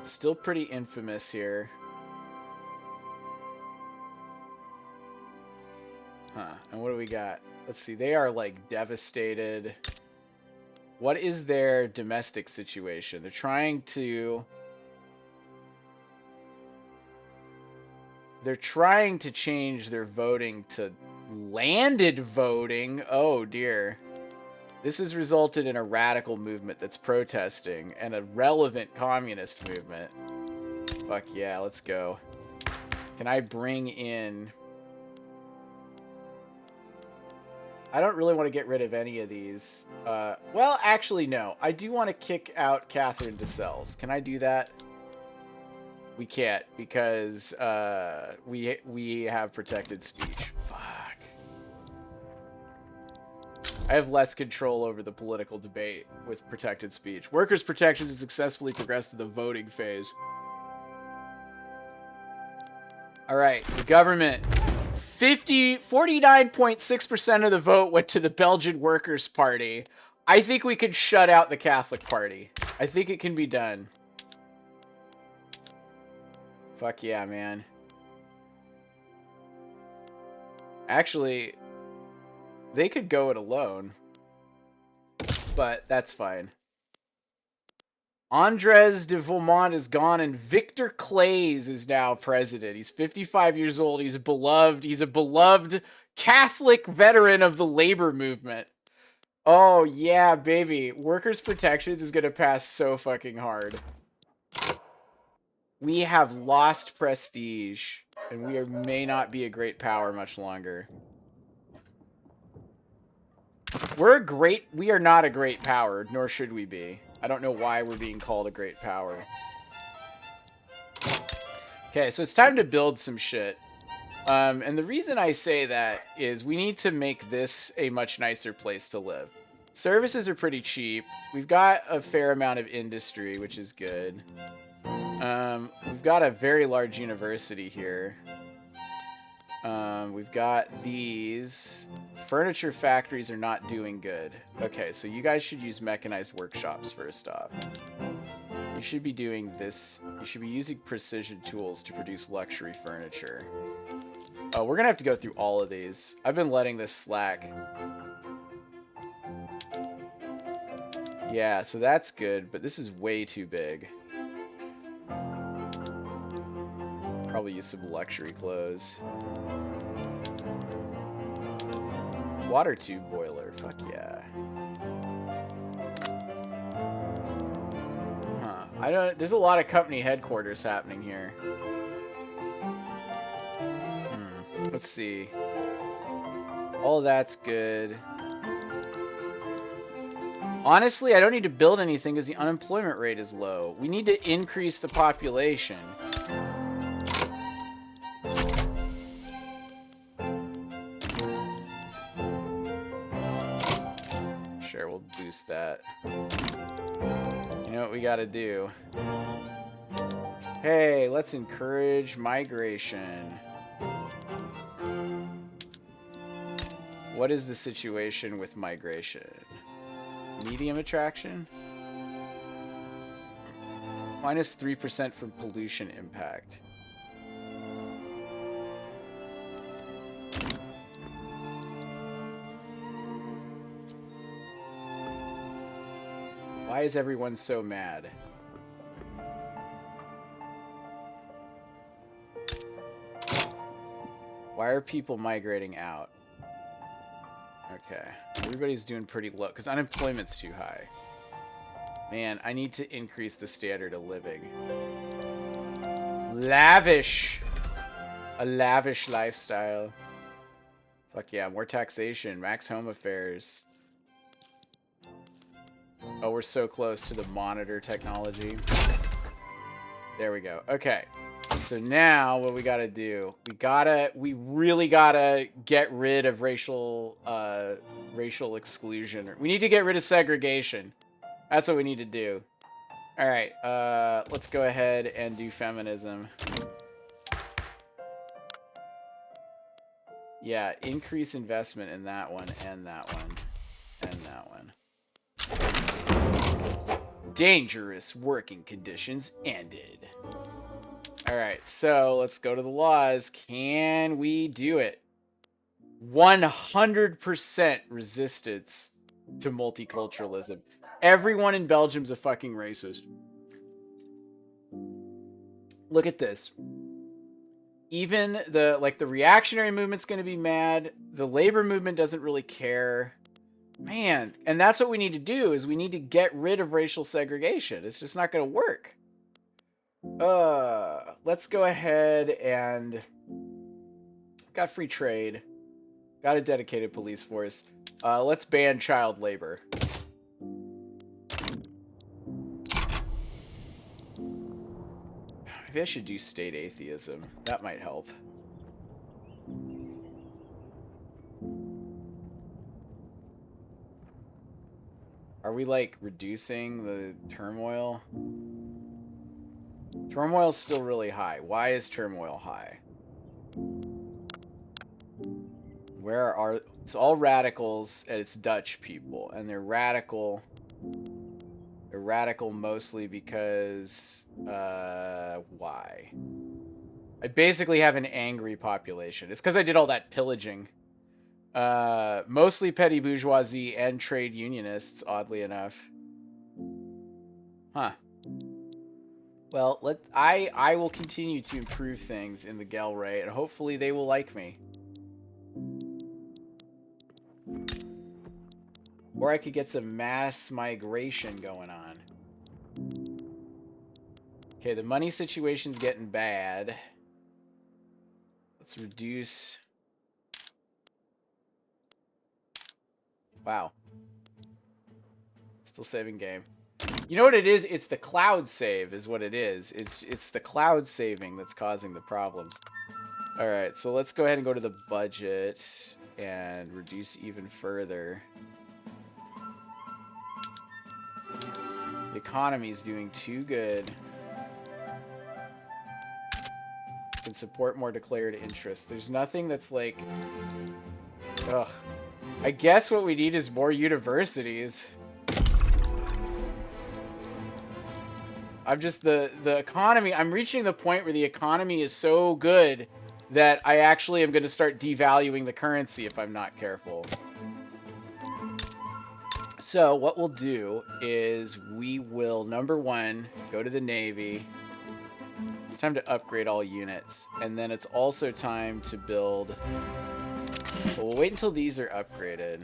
Still pretty infamous here. Huh. And what do we got? Let's see. They are, like, devastated. What is their domestic situation? They're trying to change their voting to landed voting. Oh, dear. This has resulted in a radical movement that's protesting and a relevant communist movement. Fuck yeah, let's go. Can I bring in... I don't really want to get rid of any of these. Well, actually, no. I do want to kick out Catherine de Sales. Can I do that? We can't, because we have protected speech. Fuck. I have less control over the political debate with protected speech. Workers' protections has successfully progressed to the voting phase. All right, the government. 49.6% of the vote went to the Belgian Workers' Party. I think we could shut out the Catholic Party. I think it can be done. Fuck yeah, man. Actually, they could go it alone. But that's fine. Andres de Vaumont is gone, and Victor Clays is now president. He's 55 years old. He's a beloved Catholic veteran of the labor movement. Oh, yeah, baby. Workers' Protections is going to pass so fucking hard. We have lost prestige, and we may not be a great power much longer. We are not a great power, nor should we be. I don't know why we're being called a great power. Okay, so it's time to build some shit. And the reason I say that is we need to make this a much nicer place to live. Services are pretty cheap. We've got a fair amount of industry, which is good. We've got a very large university here. We've got these. Furniture factories are not doing good. Okay, so you guys should use mechanized workshops first off. You should be doing this. You should be using precision tools to produce luxury furniture. Oh, we're gonna have to go through all of these. I've been letting this slack. Yeah, so that's good, but this is way too big. Probably use some luxury clothes. Water tube boiler, fuck yeah. Huh. There's a lot of company headquarters happening here. Let's see. All that's good. Honestly, I don't need to build anything because the unemployment rate is low. We need to increase the population. Sure, we'll boost that. You know what we gotta do? Hey, let's encourage migration. What is the situation with migration? Medium attraction? Minus 3% from pollution impact. Why is everyone so mad? Why are people migrating out? Okay. Everybody's doing pretty low because unemployment's too high. Man, I need to increase the standard of living. Lavish. A lavish lifestyle. Fuck yeah, more taxation. Max home affairs. Oh, we're so close to the monitor technology. There we go. Okay. So now what we gotta do, we really gotta get rid of racial exclusion. We need to get rid of segregation. That's what we need to do. All right, let's go ahead and do feminism. Yeah, increase investment in that one and that one and that one. Dangerous working conditions ended. Alright, so let's go to the laws. Can we do it? 100% resistance to multiculturalism. Everyone in Belgium's a fucking racist. Look at this. Even the reactionary movement's going to be mad. The labor movement doesn't really care. Man, and that's what we need to do, is we need to get rid of racial segregation. It's just not going to work. Let's go ahead and... Got free trade. Got a dedicated police force. Let's ban child labor. Maybe I should do state atheism. That might help. Are we, like, reducing the turmoil? Turmoil's still really high. Why is turmoil high? Where are... It's all radicals, and it's Dutch people. And they're radical... They're radical mostly because... why? I basically have an angry population. It's because I did all that pillaging. Mostly petty bourgeoisie and trade unionists, oddly enough. Huh. Well, I will continue to improve things in the Gelray, and hopefully they will like me. Or I could get some mass migration going on. Okay, the money situation's getting bad. Let's reduce. Wow. Still saving game. You know what it is? It's the cloud save is what it is. It's the cloud saving that's causing the problems. All right, so let's go ahead and go to the budget and reduce even further. The economy's doing too good. Can support more declared interests. There's nothing that's like... Ugh. I guess what we need is more universities. I'm just... The economy... I'm reaching the point where the economy is so good that I actually am going to start devaluing the currency if I'm not careful. So what we'll do is we will, number one, go to the Navy. It's time to upgrade all units. And then it's also time to build... Well, we'll wait until these are upgraded.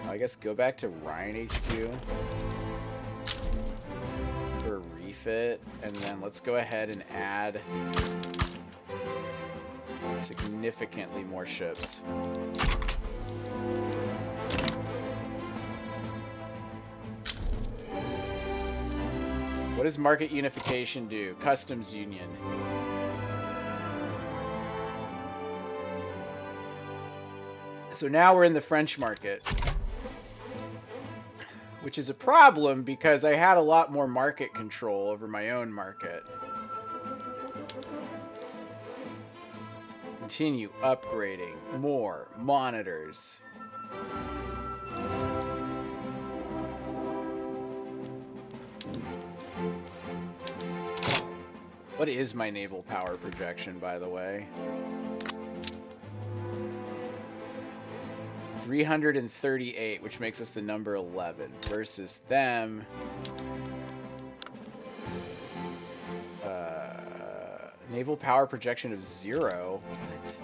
I guess go back to Ryan HQ for a refit. And then let's go ahead and add significantly more ships. What does market unification do? Customs union. So now we're in the French market, which is a problem because I had a lot more market control over my own market. Continue upgrading more monitors. What is my naval power projection, by the way? 338, which makes us the number 11, versus them. Naval power projection of 0. What?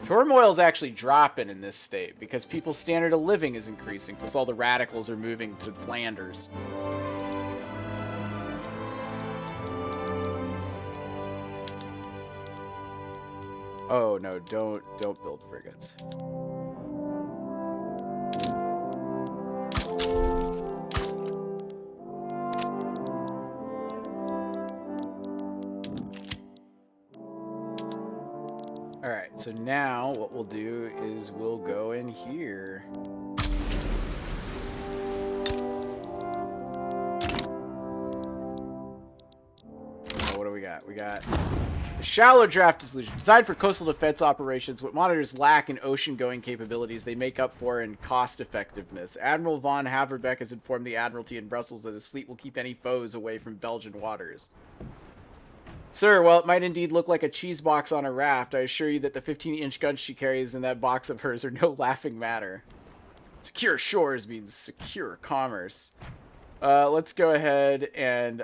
Turmoil's actually dropping in this state because people's standard of living is increasing because all the radicals are moving to Flanders. Oh no, don't build frigates. Alright, so now what we'll do is we'll go in here. Oh, what do we got? We got a shallow draft solution. Designed for coastal defense operations, what monitors lack in ocean-going capabilities, they make up for in cost-effectiveness. Admiral von Haverbeck has informed the Admiralty in Brussels that his fleet will keep any foes away from Belgian waters. Sir, while it might indeed look like a cheese box on a raft, I assure you that the 15-inch guns she carries in that box of hers are no laughing matter. Secure shores means secure commerce. Let's go ahead and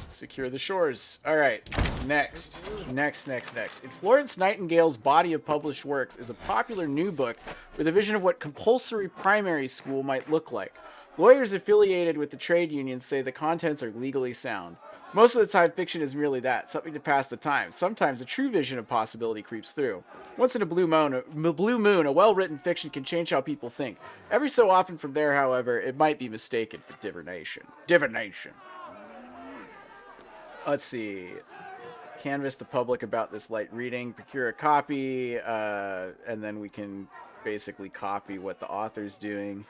secure the shores. All right, next. In Florence Nightingale's body of published works is a popular new book with a vision of what compulsory primary school might look like. Lawyers affiliated with the trade unions say the contents are legally sound. Most of the time, fiction is merely that, something to pass the time. Sometimes a true vision of possibility creeps through. Once in a blue moon, a well-written fiction can change how people think. Every so often from there, however, it might be mistaken for divination. Let's see. Canvass the public about this light reading, procure a copy, and then we can basically copy what the author's doing.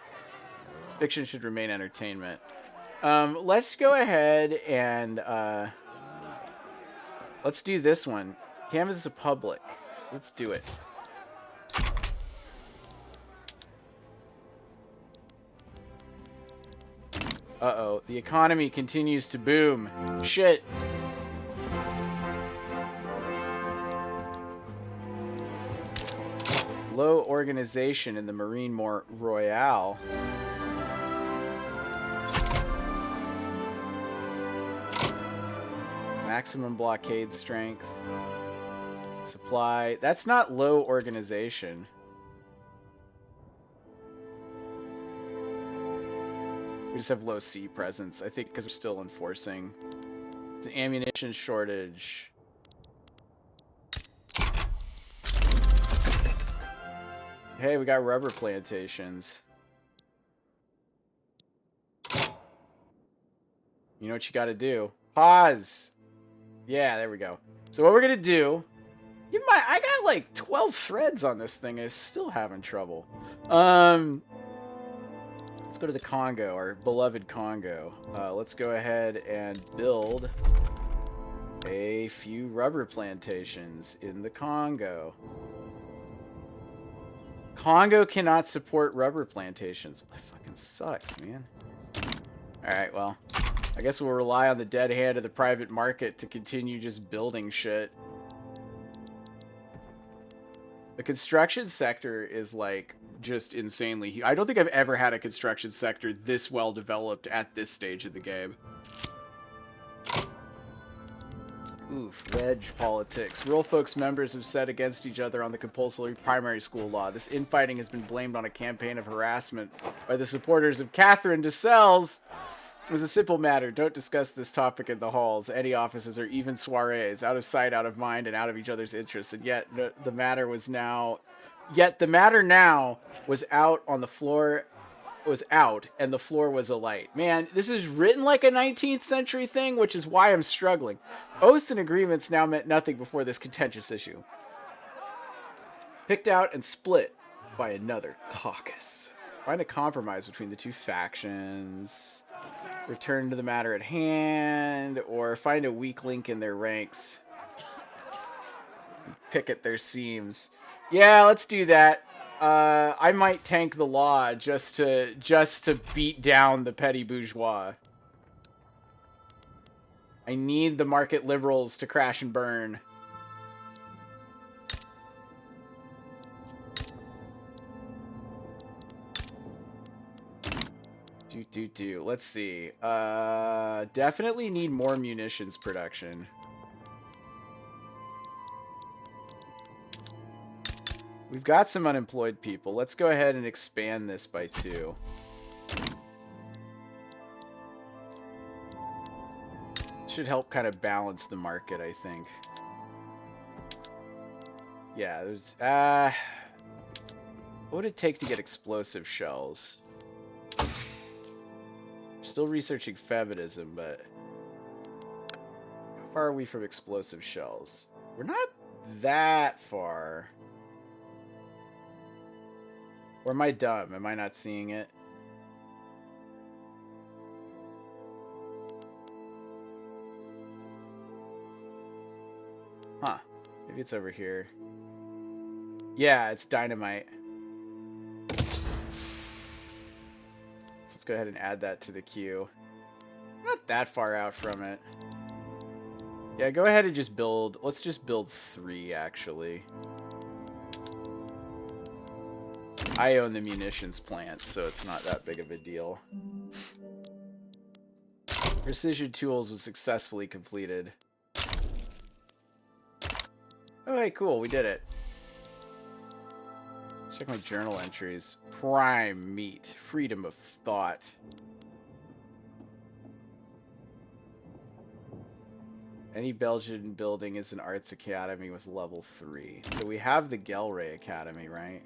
Fiction should remain entertainment. Let's go ahead and let's do this one. Canvas the public. Let's do it. Uh-oh. The economy continues to boom. Shit. Low organization in the Marine Royale. Maximum blockade strength. Supply. That's not low organization. We just have low sea presence, I think, because we're still enforcing. It's an ammunition shortage. Hey, we got rubber plantations. You know what you gotta do. Pause! Yeah, there we go. So what we're gonna do... I got like 12 threads on this thing and it's still having trouble. Let's go to the Congo, our beloved Congo. Let's go ahead and build a few rubber plantations in the Congo. Congo cannot support rubber plantations. That fucking sucks, man. Alright, well, I guess we'll rely on the dead hand of the private market to continue just building shit. The construction sector is, like, just insanely huge. I don't think I've ever had a construction sector this well developed at this stage of the game. Oof, wedge politics. Rural folks members have set against each other on the compulsory primary school law. This infighting has been blamed on a campaign of harassment by the supporters of Catherine de Sales. It was a simple matter. Don't discuss this topic in the halls, any offices, or even soirees. Out of sight, out of mind, and out of each other's interests. And yet the matter now was out on the floor. Was out, and the floor was alight. Man, this is written like a 19th century thing, which is why I'm struggling. Oaths and agreements now meant nothing before this contentious issue. Picked out and split by another caucus. Find a compromise between the two factions. Return to the matter at hand, or find a weak link in their ranks. Pick at their seams. Yeah, let's do that. I might tank the law just to beat down the petty bourgeois. I need the market liberals to crash and burn. Let's see. Definitely need more munitions production. We've got some unemployed people. Let's go ahead and expand this by 2. Should help kind of balance the market, I think. Yeah, there's... what would it take to get explosive shells? Still researching feminism, but... How far are we from explosive shells? We're not that far... Or am I dumb? Am I not seeing it? Huh. Maybe it's over here. Yeah, it's dynamite. So let's go ahead and add that to the queue. Not that far out from it. Yeah, go ahead and just build... Let's just build 3, actually. I own the munitions plant, so it's not that big of a deal. Precision tools was successfully completed. Okay, cool, we did it. Let's check my journal entries. Prime meat. Freedom of thought. Any Belgian building is an arts academy with level 3. So we have the Gelray Academy, right?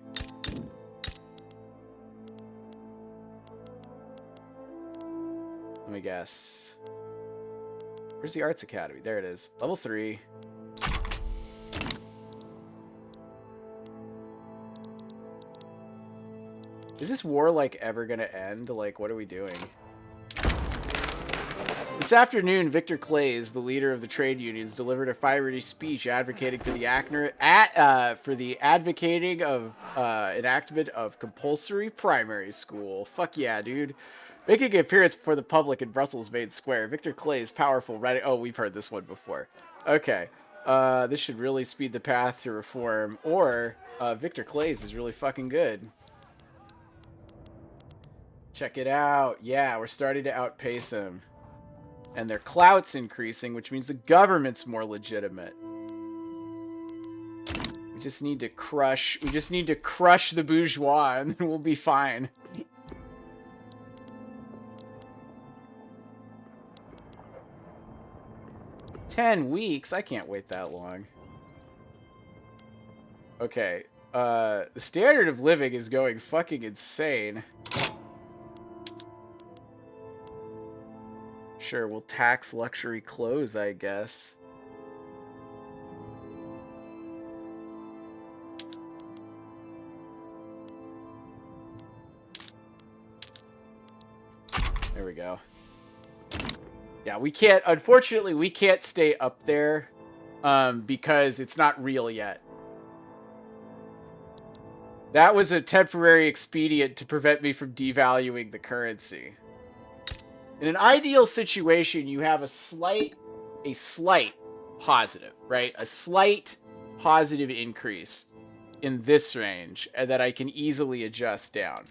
Let me guess. Where's the Arts Academy? There it is. Level 3. Is this war, like, ever gonna end? Like, what are we doing? This afternoon, Victor Clays, the leader of the trade unions, delivered a fiery speech advocating for the advocating of enactment of compulsory primary school. Fuck yeah, dude. Making an appearance before the public in Brussels main square, Victor Clays, powerful writing. Oh, we've heard this one before. Okay. This should really speed the path to reform. Or Victor Clays is really fucking good. Check it out. Yeah, we're starting to outpace him. And their clout's increasing, which means the government's more legitimate. We just need to crush the bourgeois and then we'll be fine. $10 weeks? I can't wait that long. Okay. The standard of living is going fucking insane. Sure, we'll tax luxury clothes, I guess. There we go. Yeah, we can't, unfortunately, we can't stay up there because it's not real yet. That was a temporary expedient to prevent me from devaluing the currency. In an ideal situation, you have a slight positive, right? A slight positive increase in this range that I can easily adjust down.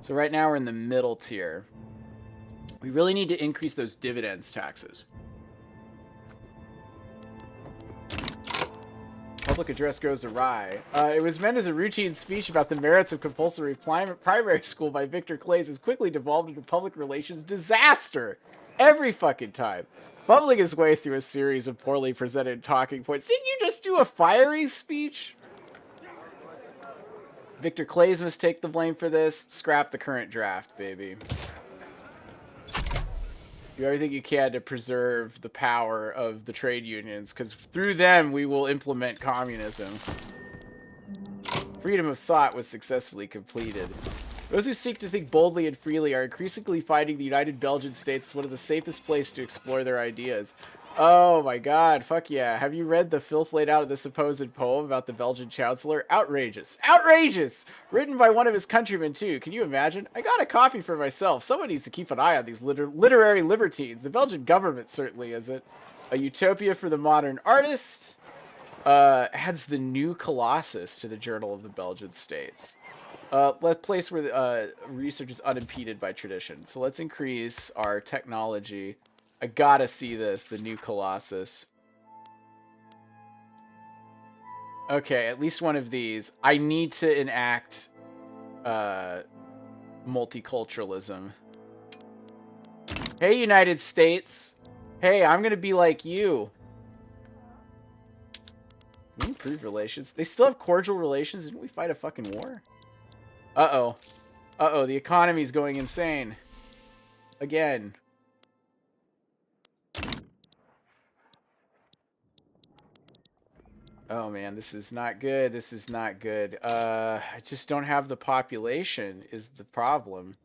So right now we're in the middle tier. We really need to increase those dividends taxes. Public address goes awry. It was meant as a routine speech about the merits of compulsory primary school by Victor Clays has quickly devolved into public relations disaster. Every fucking time. Bubbling his way through a series of poorly presented talking points. Didn't you just do a fiery speech? Victor Clays must take the blame for this. Scrap the current draft, baby. Do everything you can to preserve the power of the trade unions, because through them we will implement communism. Freedom of thought was successfully completed. Those who seek to think boldly and freely are increasingly finding the United Belgian States one of the safest places to explore their ideas. Oh my god, fuck yeah. Have you read the filth laid out in the supposed poem about the Belgian chancellor? Outrageous. Outrageous! Written by one of his countrymen, too. Can you imagine? I got a copy for myself. Someone needs to keep an eye on these literary libertines. The Belgian government certainly isn't. A utopia for the modern artist. Adds the new Colossus to the Journal of the Belgian States. Place where research is unimpeded by tradition. So let's increase our technology. I gotta see this, the new Colossus. Okay, at least one of these. I need to enact multiculturalism. Hey, United States. Hey, I'm gonna be like you. We improve relations. They still have cordial relations. Didn't we fight a fucking war? Uh-oh. Uh-oh, the economy's going insane. Again. Oh man, this is not good. This is not good. I just don't have the population is the problem.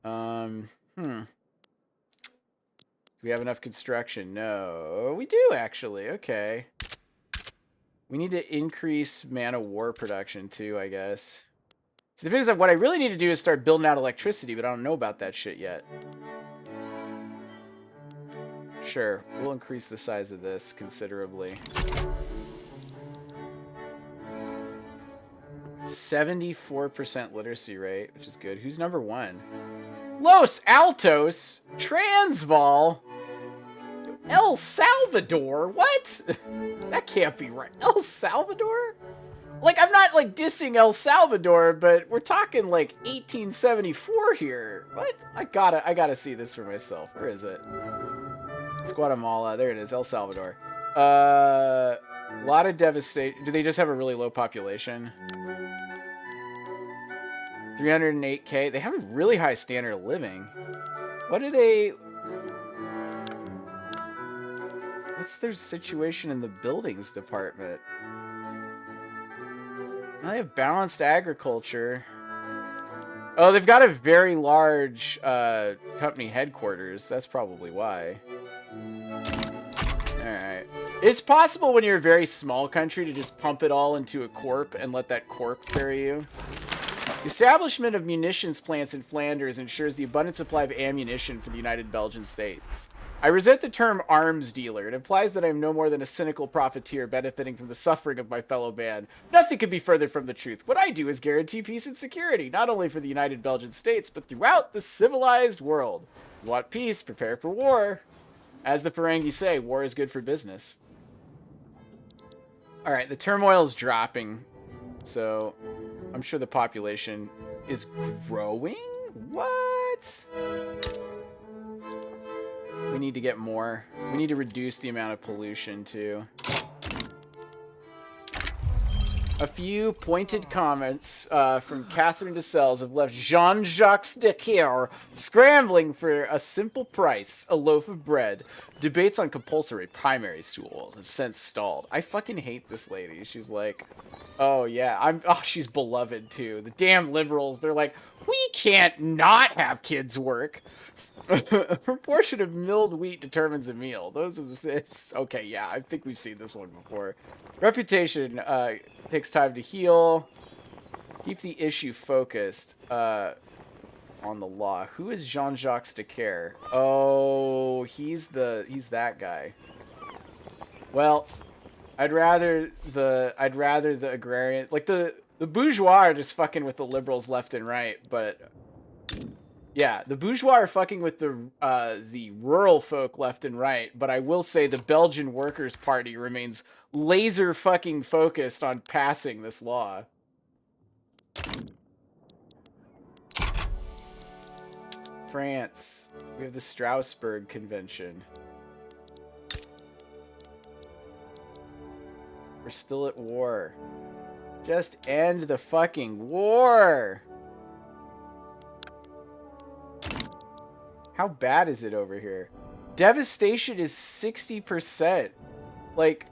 Do we have enough construction? No, we do actually. Okay. We need to increase man of war production too, I guess. So the thing is, what I really need to do is start building out electricity, but I don't know about that shit yet. Sure, we'll increase the size of this considerably. 74% literacy rate, which is good. Who's number one? Los Altos? Transvaal? El Salvador? What? That can't be right. El Salvador? Like, I'm not, like, dissing El Salvador, but we're talking, like, 1874 here. What? I gotta see this for myself. Where is it? It's Guatemala. There it is. El Salvador. A lot of devastation. Do they just have a really low population? 308K. They have a really high standard of living. What do they... What's their situation in the buildings department? Well, they have balanced agriculture. Oh, they've got a very large company headquarters. That's probably why. Alright. It's possible when you're a very small country to just pump it all into a corp and let that corp carry you. The establishment of munitions plants in Flanders ensures the abundant supply of ammunition for the United Belgian States. I resent the term arms dealer. It implies that I am no more than a cynical profiteer benefiting from the suffering of my fellow man. Nothing could be further from the truth. What I do is guarantee peace and security, not only for the United Belgian States, but throughout the civilized world. You want peace, prepare for war. As the Ferengi say, war is good for business. Alright, the turmoil is dropping, so I'm sure the population is growing? What? We need to get more. We need to reduce the amount of pollution, too. A few pointed comments from Catherine de Sales have left Jean-Jacques Decker scrambling for a simple price, a loaf of bread. Debates on compulsory primary schools have since stalled. I fucking hate this lady. She's like, oh yeah, she's beloved too. The damn liberals, they're like, we can't not have kids work. A proportion of milled wheat determines a meal. Okay, yeah, I think we've seen this one before. Reputation takes time to heal. Keep the issue focused on the law. Who is Jean-Jacques Decker? Oh, he's that guy. Well, I'd rather the agrarian, like the bourgeois are just fucking with the liberals left and right, but yeah, the bourgeois are fucking with the rural folk left and right, but I will say the Belgian Workers' Party remains laser fucking focused on passing this law. France. We have the Strasbourg Convention. We're still at war. Just end the fucking war! How bad is it over here? Devastation is 60%. Like,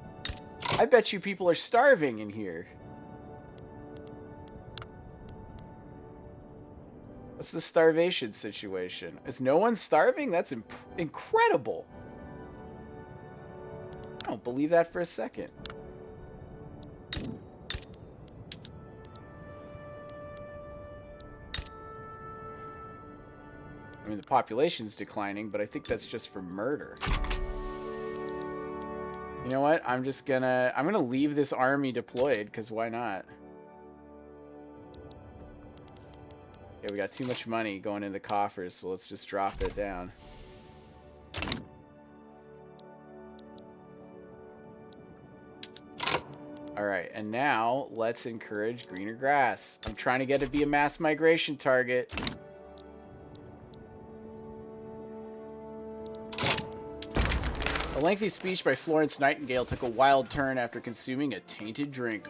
I bet you people are starving in here. What's the starvation situation? Is no one starving? That's incredible. I don't believe that for a second. I mean, the population's declining, but I think that's just for murder. You know what? I'm gonna leave this army deployed, because why not? Okay, we got too much money going in the coffers, so let's just drop it down. Alright, and now let's encourage greener grass. I'm trying to get it to be a mass migration target. A lengthy speech by Florence Nightingale took a wild turn after consuming a tainted drink.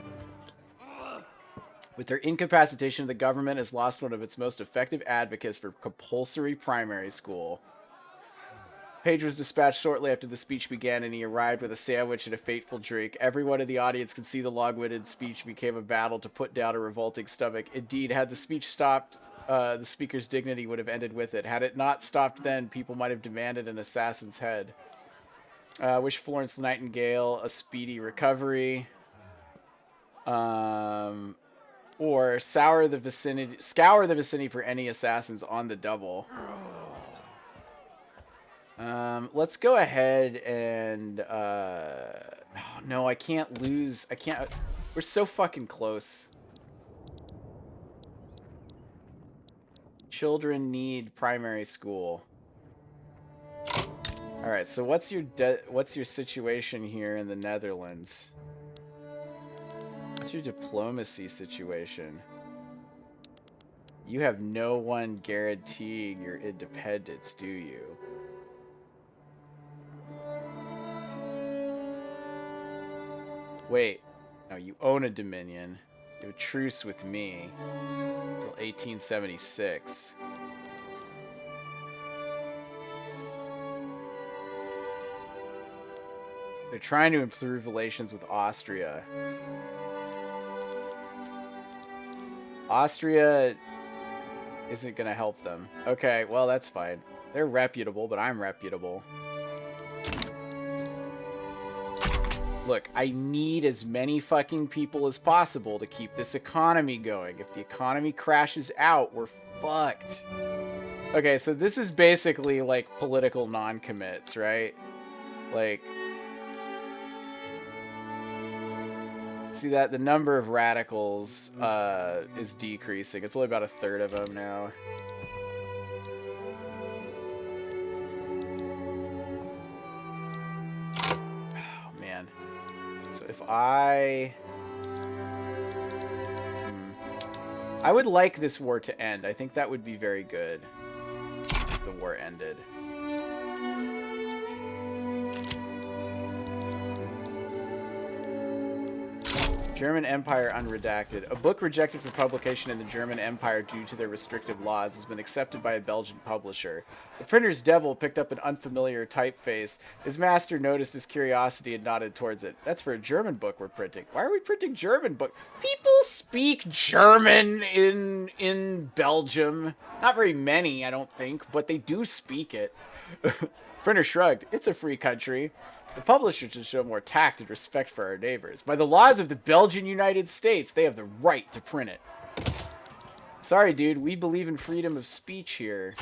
With their incapacitation, the government has lost one of its most effective advocates for compulsory primary school. Page was dispatched shortly after the speech began, and he arrived with a sandwich and a fateful drink. Everyone in the audience could see the long-winded speech became a battle to put down a revolting stomach. Indeed, had the speech stopped, the speaker's dignity would have ended with it. Had it not stopped then, people might have demanded an assassin's head. Wish Florence Nightingale a speedy recovery. Or scour the vicinity for any assassins on the double. Let's go ahead and oh, no, I can't lose. We're so fucking close. Children need primary school. All right, so what's your situation here in the Netherlands? What's your diplomacy situation? You have no one guaranteeing your independence, do you? Wait, no, you own a dominion. You have a truce with me until 1876. They're trying to improve relations with Austria. isn't going to help them. Okay, well, that's fine. They're reputable, but I'm reputable. Look, I need as many fucking people as possible to keep this economy going. If the economy crashes out, we're fucked. Okay, so this is basically like political non-commits, right? Like, see that the number of radicals is decreasing. It's only about a third of them now. Oh man. So if I would like this war to end. I think that would be very good if the war ended. German Empire Unredacted. A book rejected for publication in the German Empire due to their restrictive laws has been accepted by a Belgian publisher. The printer's devil picked up an unfamiliar typeface. His master noticed his curiosity and nodded towards it. That's for a German book we're printing. Why are we printing German book? People speak German in Belgium. Not very many, I don't think, but they do speak it. Printer shrugged. It's a free country. The publisher should show more tact and respect for our neighbors. By the laws of the Belgian United States, they have the right to print it. Sorry, dude. We believe in freedom of speech here.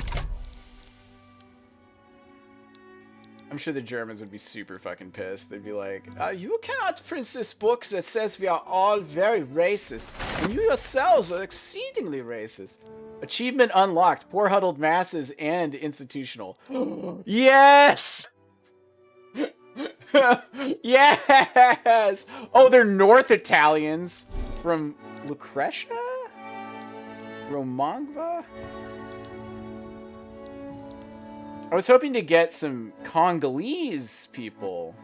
I'm sure the Germans would be super fucking pissed. They'd be like, you cannot print this book that says we are all very racist, and you yourselves are exceedingly racist. Achievement unlocked. Poor huddled masses and institutional. Yes! Yes! Oh, they're North Italians from Lucretia? Romangva? I was hoping to get some Congolese people.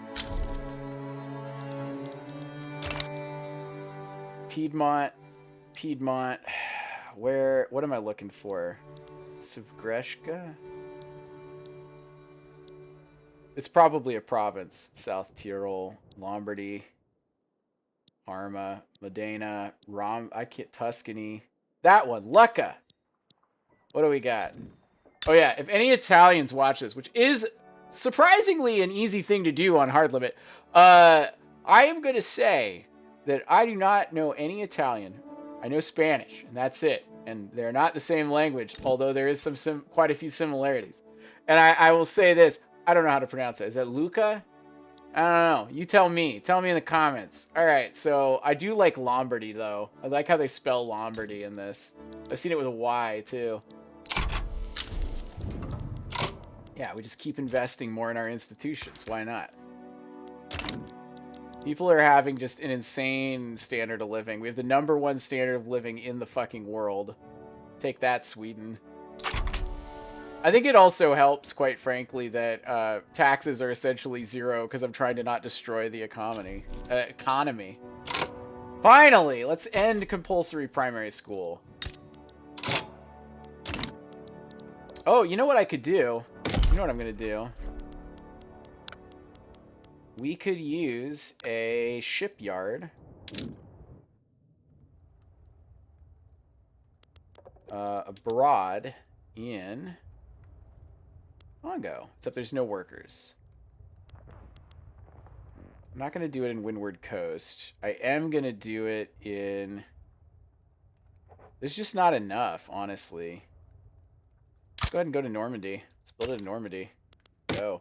Piedmont. Where, what am I looking for? Suvgreshka? It's probably a province. South Tyrol, Lombardy, Parma, Modena, Tuscany. That one, Lucca. What do we got? Oh yeah, if any Italians watch this, which is surprisingly an easy thing to do on Hard Limit, I am going to say that I do not know any Italian. I know Spanish, and that's it. And they're not the same language, although there is quite a few similarities. And I will say this. I don't know how to pronounce it. Is that Luca? I don't know. You tell me. Tell me in the comments. All right, so I do like Lombardy, though. I like how they spell Lombardy in this. I've seen it with a Y, too. Yeah, we just keep investing more in our institutions. Why not? People are having just an insane standard of living. We have the #1 standard of living in the fucking world. Take that, Sweden. I think it also helps, quite frankly, that taxes are essentially zero because I'm trying to not destroy the economy. Finally, let's end compulsory primary school. Oh, you know what I could do? You know what I'm going to do? We could use a shipyard. Abroad in Congo, except there's no workers. I'm not going to do it in Windward Coast. I am going to do it in... There's just not enough, honestly. Let's go ahead and go to Normandy. Let's build it in Normandy. Go.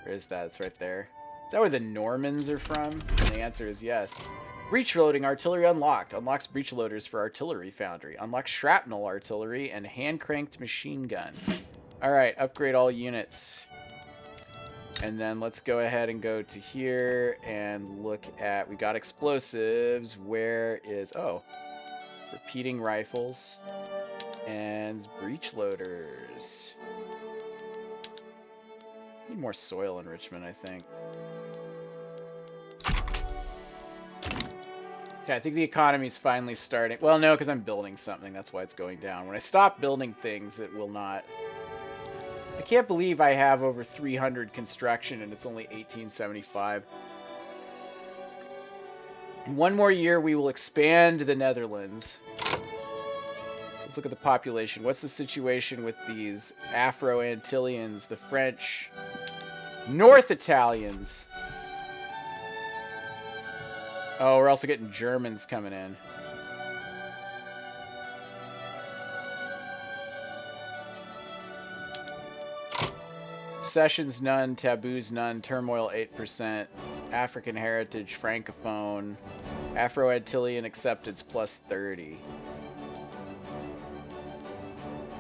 Where is that? It's right there. Is that where the Normans are from? And the answer is yes. Breech loading artillery unlocked. Unlocks breech loaders for artillery foundry. Unlocks shrapnel artillery and hand-cranked machine gun. Alright, upgrade all units. And then let's go ahead and go to here and look at... We got explosives. Where is... Oh. Repeating rifles. And breech loaders. Need more soil enrichment, I think. Okay, I think the economy's finally starting. Well, no, because I'm building something. That's why it's going down. When I stop building things, it will not. I can't believe I have over 300 construction and it's only 1875. In 1 more year, we will expand the Netherlands. So let's look at the population. What's the situation with these Afro-Antillians, the French, North Italians? Oh, we're also getting Germans coming in. Obsessions none, taboos none, turmoil 8%, African heritage, francophone, Afro-Antillian acceptance plus 30.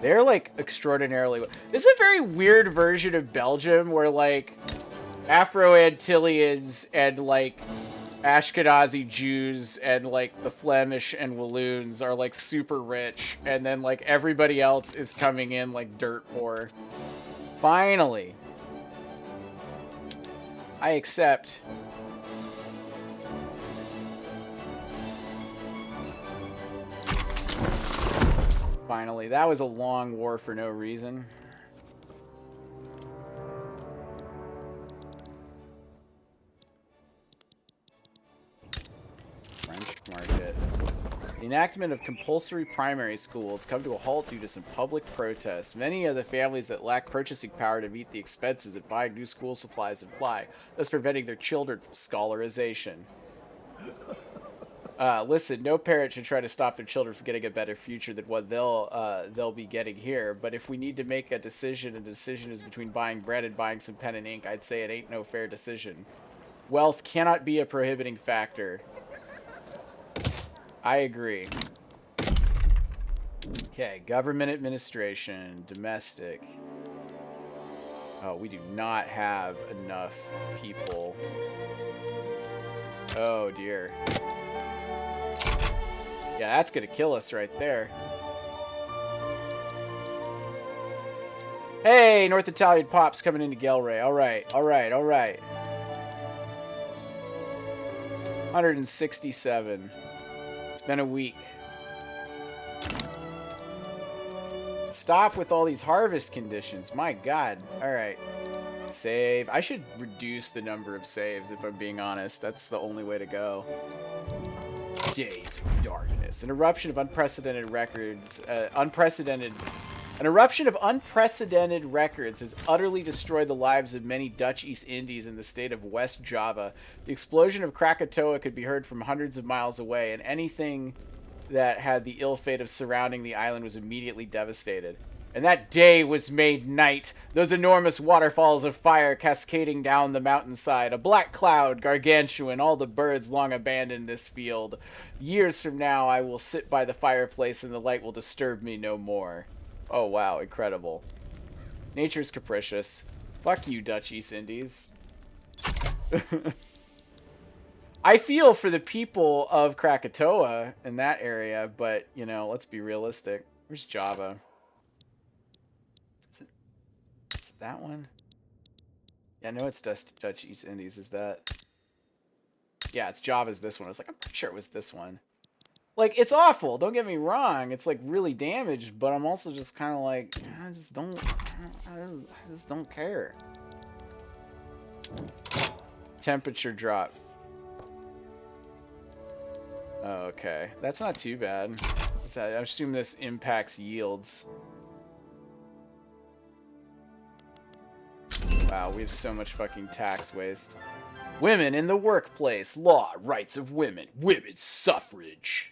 They're like extraordinarily. This is a very weird version of Belgium where like Afro-Antillians and like Ashkenazi Jews and like the Flemish and Walloons are like super rich, and then like everybody else is coming in like dirt poor. Finally, I accept. Finally, that was a long war for no reason. French market. The enactment of compulsory primary schools come to a halt due to some public protests. Many of the families that lack purchasing power to meet the expenses of buying new school supplies apply, thus preventing their children from scholarization. Listen, no parent should try to stop their children from getting a better future than what they'll be getting here. But if we need to make a decision, and the decision is between buying bread and buying some pen and ink, I'd say it ain't no fair decision. Wealth cannot be a prohibiting factor. I agree. Okay, government administration, domestic. Oh, we do not have enough people. Oh, dear. Yeah, that's gonna kill us right there. Hey, North Italian Pops coming into Gelray. Alright, alright, alright. 167. It's been a week. Stop with all these harvest conditions. My god. Alright. Save. I should reduce the number of saves, if I'm being honest. That's the only way to go. Days of darkness. An eruption of unprecedented records. An eruption of unprecedented records has utterly destroyed the lives of many Dutch East Indies in the state of West Java. The explosion of Krakatoa could be heard from hundreds of miles away, and anything that had the ill fate of surrounding the island was immediately devastated. And that day was made night, those enormous waterfalls of fire cascading down the mountainside, a black cloud, gargantuan, all the birds long abandoned this field. Years from now, I will sit by the fireplace and the light will disturb me no more. Oh, wow, incredible. Nature's capricious. Fuck you, Dutch East Indies. I feel for the people of Krakatoa in that area, but, you know, let's be realistic. Where's Java? Is it that one? Yeah, no, it's Dutch East Indies. Is that? Yeah, it's Java's this one. I was like, I'm pretty sure it was this one. Like, it's awful. Don't get me wrong. It's, like, really damaged, but I'm also just kind of like, I just don't care. Temperature drop. Okay. That's not too bad. I assume this impacts yields. Wow, we have so much fucking tax waste. Women in the workplace. Law, rights of women. Women's suffrage.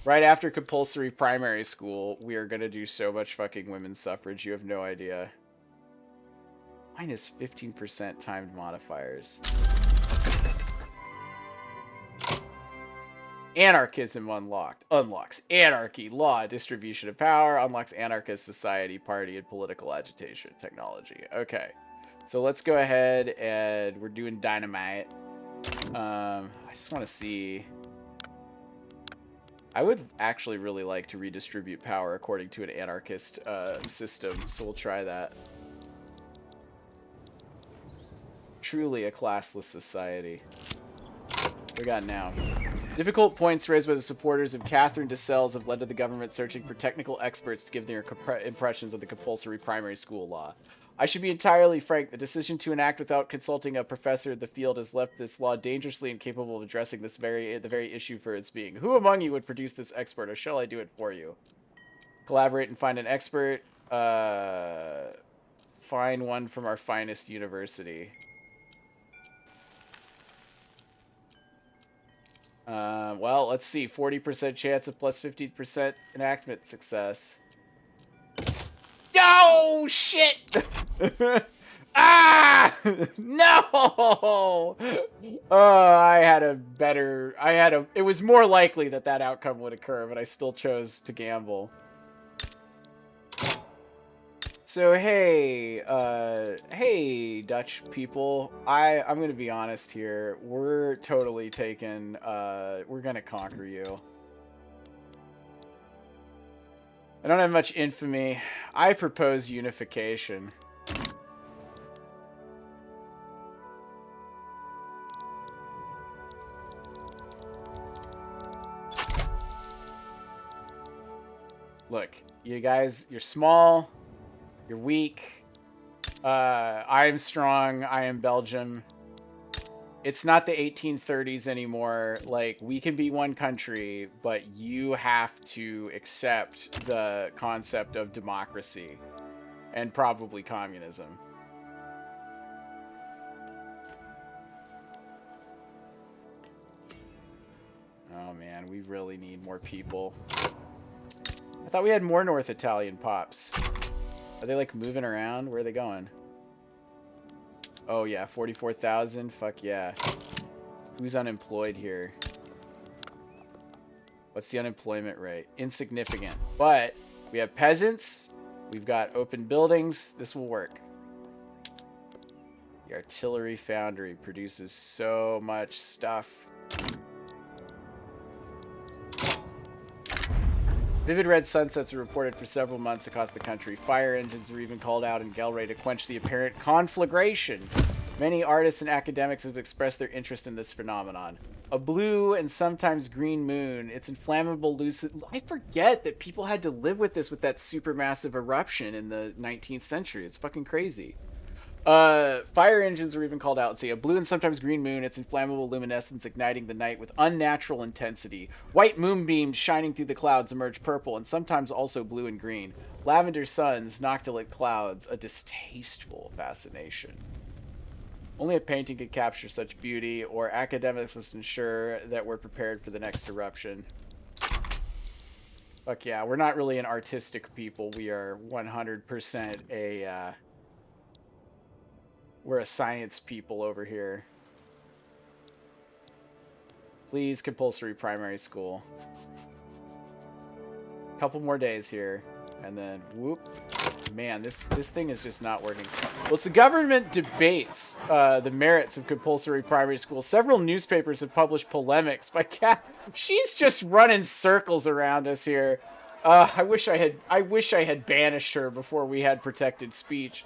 Right after compulsory primary school, we are gonna do so much fucking women's suffrage, you have no idea. Minus 15% timed modifiers. Anarchism unlocked. Unlocks anarchy, law, distribution of power. Unlocks anarchist society, party, and political agitation technology. Okay. So let's go ahead and we're doing dynamite. I just want to see. I would actually really like to redistribute power according to an anarchist system, so we'll try that. Truly a classless society. What we got now? Difficult points raised by the supporters of Catherine de Sales have led to the government searching for technical experts to give their impressions of the compulsory primary school law. I should be entirely frank. The decision to enact without consulting a professor in the field has left this law dangerously incapable of addressing the very issue for its being. Who among you would produce this expert, or shall I do it for you? Collaborate and find an expert. Find one from our finest university. Well, let's see. 40% chance of plus 15% enactment success. Oh, shit! Ah! No! It was more likely that that outcome would occur, but I still chose to gamble. So, hey, hey, Dutch people. I'm gonna be honest here. We're totally taking, we're gonna conquer you. I don't have much infamy. I propose unification. Look, you guys, you're small, you're weak. I am strong, I am Belgium. It's not the 1830s anymore. Like, we can be one country, but you have to accept the concept of democracy and probably communism. Oh man, we really need more people. I thought we had more North Italian pops. Are they like moving around? Where are they going? Oh yeah, 44,000. Fuck yeah. Who's unemployed here? What's the unemployment rate? Insignificant. But we have peasants. We've got open buildings. This will work. The artillery foundry produces so much stuff. Vivid red sunsets are reported for several months across the country. Fire engines are even called out in Galway to quench the apparent conflagration. Many artists and academics have expressed their interest in this phenomenon. A blue and sometimes green moon, it's inflammable lucid... I forget that people had to live with this with that supermassive eruption in the 19th century. It's fucking crazy. Fire engines are even called out. Let's see, a blue and sometimes green moon, its inflammable luminescence igniting the night with unnatural intensity. White moonbeams shining through the clouds emerge purple and sometimes also blue and green. Lavender suns, noctiluc clouds, a distasteful fascination. Only a painting could capture such beauty, or academics must ensure that we're prepared for the next eruption. Fuck yeah, we're not really an artistic people. We are 100% a, we're a science people over here. Please, compulsory primary school. Couple more days here, and then whoop. Man, this thing is just not working. Well, as the government debates the merits of compulsory primary school, several newspapers have published polemics by Cat. She's just running circles around us here. I wish I had banished her before we had protected speech.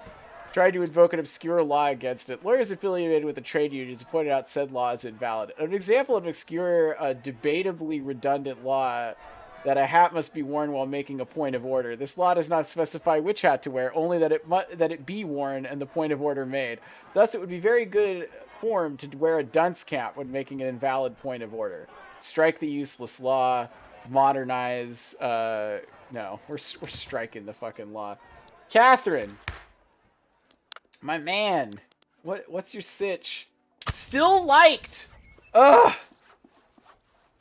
Tried to invoke an obscure law against it. Lawyers affiliated with the trade unions have pointed out said law is invalid. An example of an obscure, debatably redundant law that a hat must be worn while making a point of order. This law does not specify which hat to wear, only that it be worn and the point of order made. Thus, it would be very good form to wear a dunce cap when making an invalid point of order. Strike the useless law. Modernize. No, we're striking the fucking law. Catherine, my man, what's your sitch? Still liked. Ugh.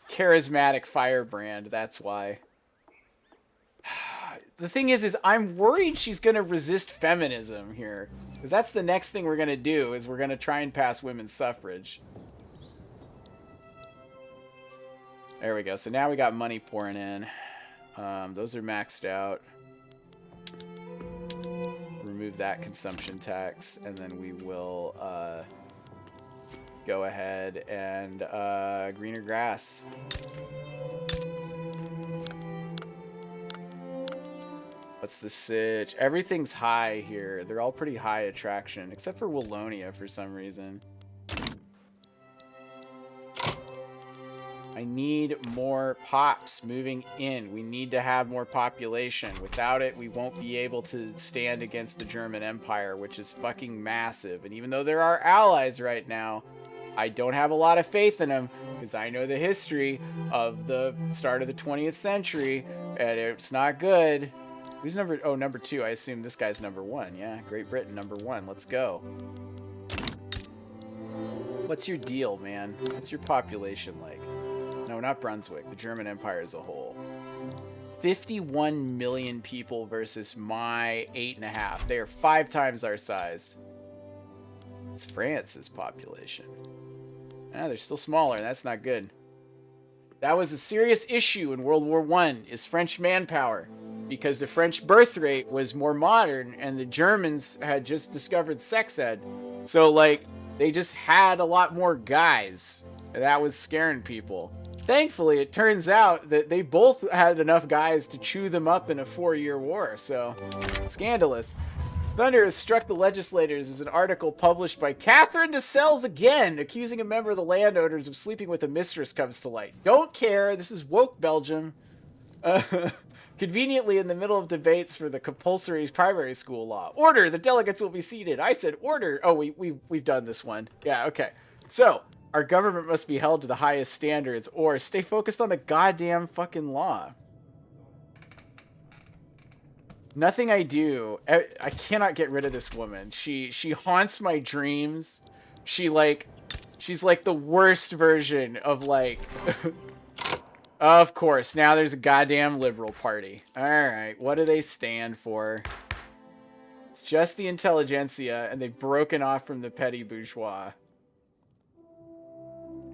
Charismatic firebrand, that's why. The thing is I'm worried she's going to resist feminism here. Because that's the next thing we're going to do, is we're going to try and pass women's suffrage. There we go. So now we got money pouring in. Those are maxed out. Remove that consumption tax, and then we will... go ahead and greener grass. What's the sitch? Everything's high here. They're all pretty high attraction, except for Wallonia for some reason. I need more pops moving in. We need to have more population. Without it, we won't be able to stand against the German Empire, which is fucking massive. And even though they're our allies right now, I don't have a lot of faith in them because I know the history of the start of the 20th century, and it's not good. Who's number... Oh, number 2. I assume this guy's number 1. Yeah, Great Britain, number 1. Let's go. What's your deal, man? What's your population like? No, not Brunswick. The German Empire as a whole. 51 million people versus my 8.5. They are 5 times our size. It's France's population. Ah, they're still smaller. That's not good. That was a serious issue in World War I, is French manpower. Because the French birth rate was more modern, and the Germans had just discovered sex ed. So, like, they just had a lot more guys. And that was scaring people. Thankfully, it turns out that they both had enough guys to chew them up in a 4-year war, so scandalous. Thunder has struck the legislators is an article published by Catherine de Cells again, accusing a member of the landowners of sleeping with a mistress comes to light. Don't care, this is woke Belgium. Conveniently in the middle of debates for the compulsory primary school law. Order, the delegates will be seated. I said order. Oh, we've done this one. Yeah, okay. So, our government must be held to the highest standards or stay focused on the goddamn fucking law. Nothing I do. I cannot get rid of this woman. She haunts my dreams. She's like the worst version of like... Of course, now there's a goddamn liberal party. Alright, what do they stand for? It's just the intelligentsia, and they've broken off from the petty bourgeois.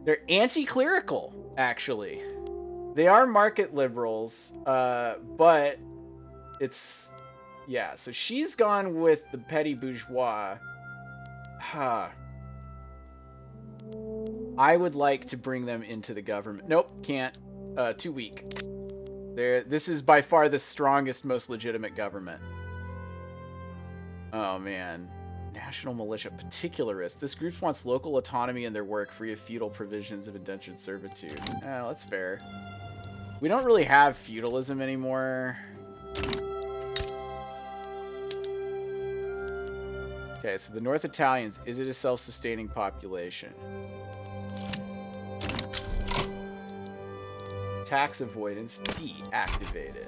They're anti-clerical, actually. They are market liberals, but it's... Yeah, so she's gone with the petty bourgeois. Huh. I would like to bring them into the government. Nope, can't. Too weak. This is by far the strongest, most legitimate government. Oh, man. National militia, particularist. This group wants local autonomy in their work, free of feudal provisions of indentured servitude. Oh, that's fair. We don't really have feudalism anymore. Okay, so the North Italians, is it a self-sustaining population? Tax avoidance deactivated.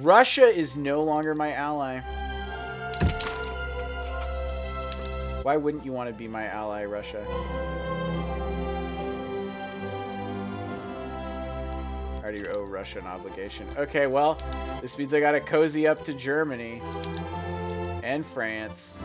Russia is no longer my ally. Why wouldn't you want to be my ally, Russia? I already owe Russia an obligation. Okay, well, this means I gotta cozy up to Germany and France.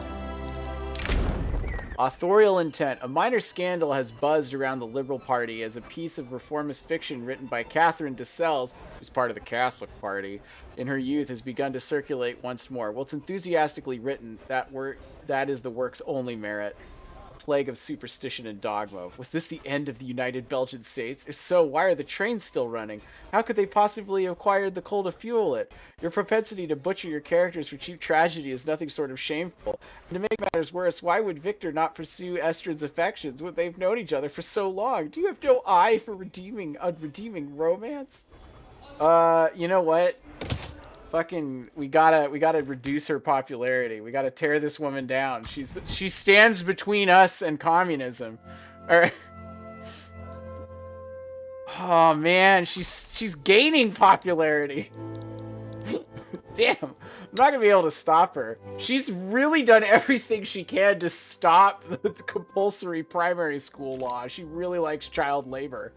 Authorial intent. A minor scandal has buzzed around the Liberal Party as a piece of reformist fiction written by Catherine de Cells, who's part of the Catholic Party, in her youth has begun to circulate once more. Well, it's enthusiastically written. That is the work's only merit. A plague of superstition and dogma. Was this the end of the United Belgian States? If so, why are the trains still running? How could they possibly have acquired the coal to fuel it? Your propensity to butcher your characters for cheap tragedy is nothing short of shameful. And to make matters worse, why would Victor not pursue Estrid's affections when they've known each other for so long? Do you have no eye for redeeming romance? You know what? Fucking, we gotta reduce her popularity. We gotta tear this woman down. She stands between us and communism. All right. Oh man, she's gaining popularity. Damn, I'm not gonna be able to stop her. She's really done everything she can to stop the compulsory primary school law. She really likes child labor.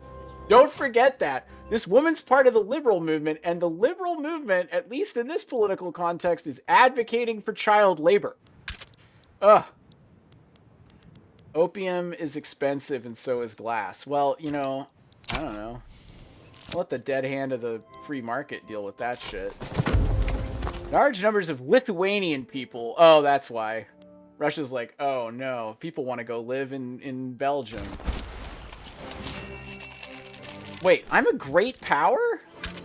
Don't forget that. This woman's part of the liberal movement, and the liberal movement, at least in this political context, is advocating for child labor. Ugh. Opium is expensive, and so is glass. Well, you know, I don't know. I'll let the dead hand of the free market deal with that shit. Large numbers of Lithuanian people. Oh, that's why. Russia's like, oh no, people want to go live in Belgium. Wait, I'm a great power?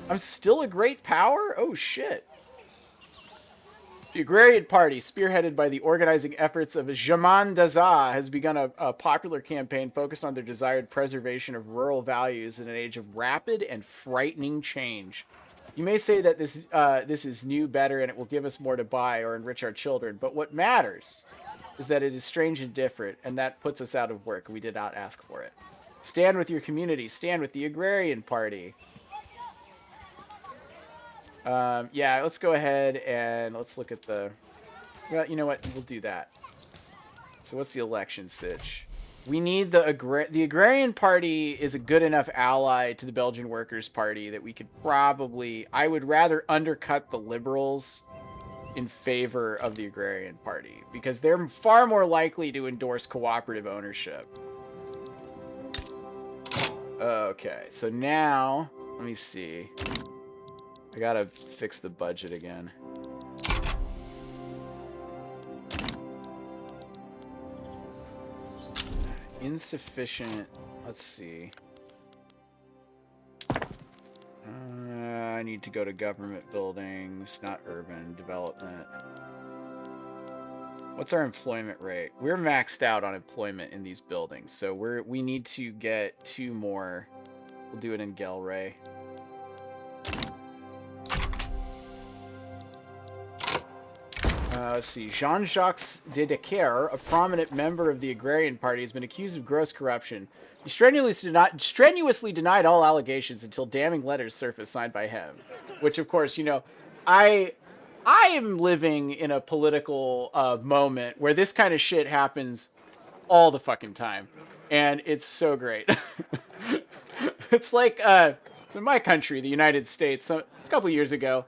I'm still a great power? Oh, shit. The Agrarian Party, spearheaded by the organizing efforts of Jaman Daza, has begun a popular campaign focused on their desired preservation of rural values in an age of rapid and frightening change. You may say that this is new, better, and it will give us more to buy or enrich our children, but what matters is that it is strange and different, and that puts us out of work. We did not ask for it. Stand with your community. Stand with the Agrarian Party. Yeah, let's go ahead and let's look at the... Well, you know what? We'll do that. So what's the election sitch? We need the Agrarian Party is a good enough ally to the Belgian Workers' Party that we could probably... I would rather undercut the Liberals in favor of the Agrarian Party because they're far more likely to endorse cooperative ownership. Okay, so now, let me see. I gotta fix the budget again. Insufficient. Let's see. I need to go to government buildings, not urban development. What's our employment rate? We're maxed out on employment in these buildings, so we need to get 2 more. We'll do it in Gelray. Let's see. Jean-Jacques de Decker, a prominent member of the Agrarian Party, has been accused of gross corruption. He strenuously denied all allegations until damning letters surfaced signed by him. Which, of course, you know, I am living in a political moment where this kind of shit happens all the fucking time. And it's so great. It's like, so in my country, the United States, so it's a couple years ago,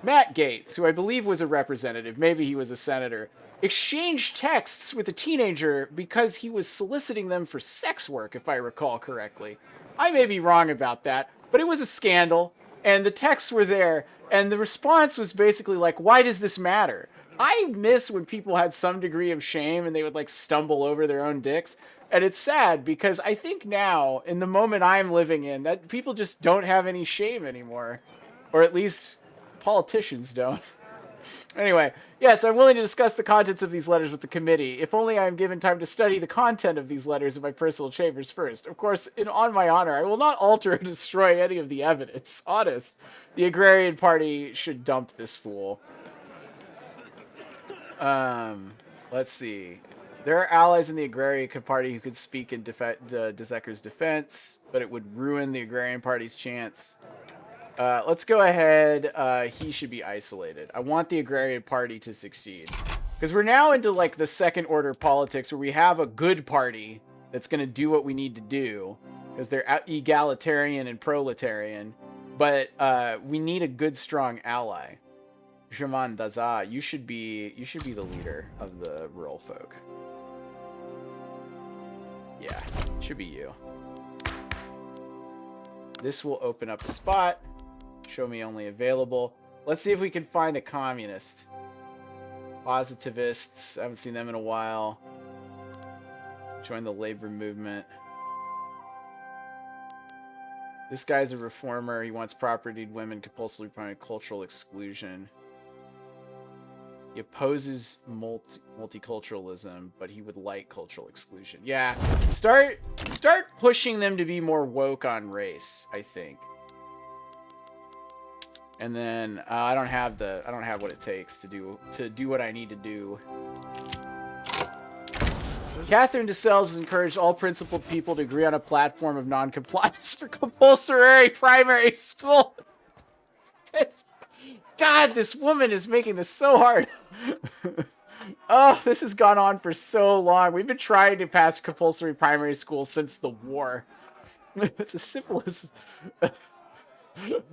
Matt Gaetz, who I believe was a representative, maybe he was a senator, exchanged texts with a teenager because he was soliciting them for sex work, if I recall correctly. I may be wrong about that, but it was a scandal, and the texts were there, and the response was basically like, why does this matter? I miss when people had some degree of shame and they would like stumble over their own dicks. And it's sad because I think now, in the moment I'm living in, that people just don't have any shame anymore. Or at least politicians don't. Anyway, yes, I'm willing to discuss the contents of these letters with the committee, if only I am given time to study the content of these letters in my personal chambers first. Of course, on my honor, I will not alter or destroy any of the evidence. Honest, the Agrarian Party should dump this fool. Let's see. There are allies in the Agrarian Party who could speak in De Decker's defense, but it would ruin the Agrarian Party's chance. Let's go ahead. He should be isolated. I want the Agrarian Party to succeed. Because we're now into, like, the second order politics where we have a good party that's going to do what we need to do. Because they're egalitarian and proletarian. But we need a good, strong ally. Jaman Daza, you should be the leader of the rural folk. Yeah, should be you. This will open up a spot. Show me only available. Let's see if we can find a communist. Positivists. I haven't seen them in a while. Join the labor movement. This guy's a reformer. He wants propertied women, compulsory cultural exclusion. He opposes multiculturalism, but he would like cultural exclusion. Yeah, start pushing them to be more woke on race, I think. And then I don't have what it takes to do what I need to do. Catherine de Sales has encouraged all principled people to agree on a platform of non-compliance for compulsory primary school. God, this woman is making this so hard. Oh, this has gone on for so long. We've been trying to pass compulsory primary school since the war. It's as simple as...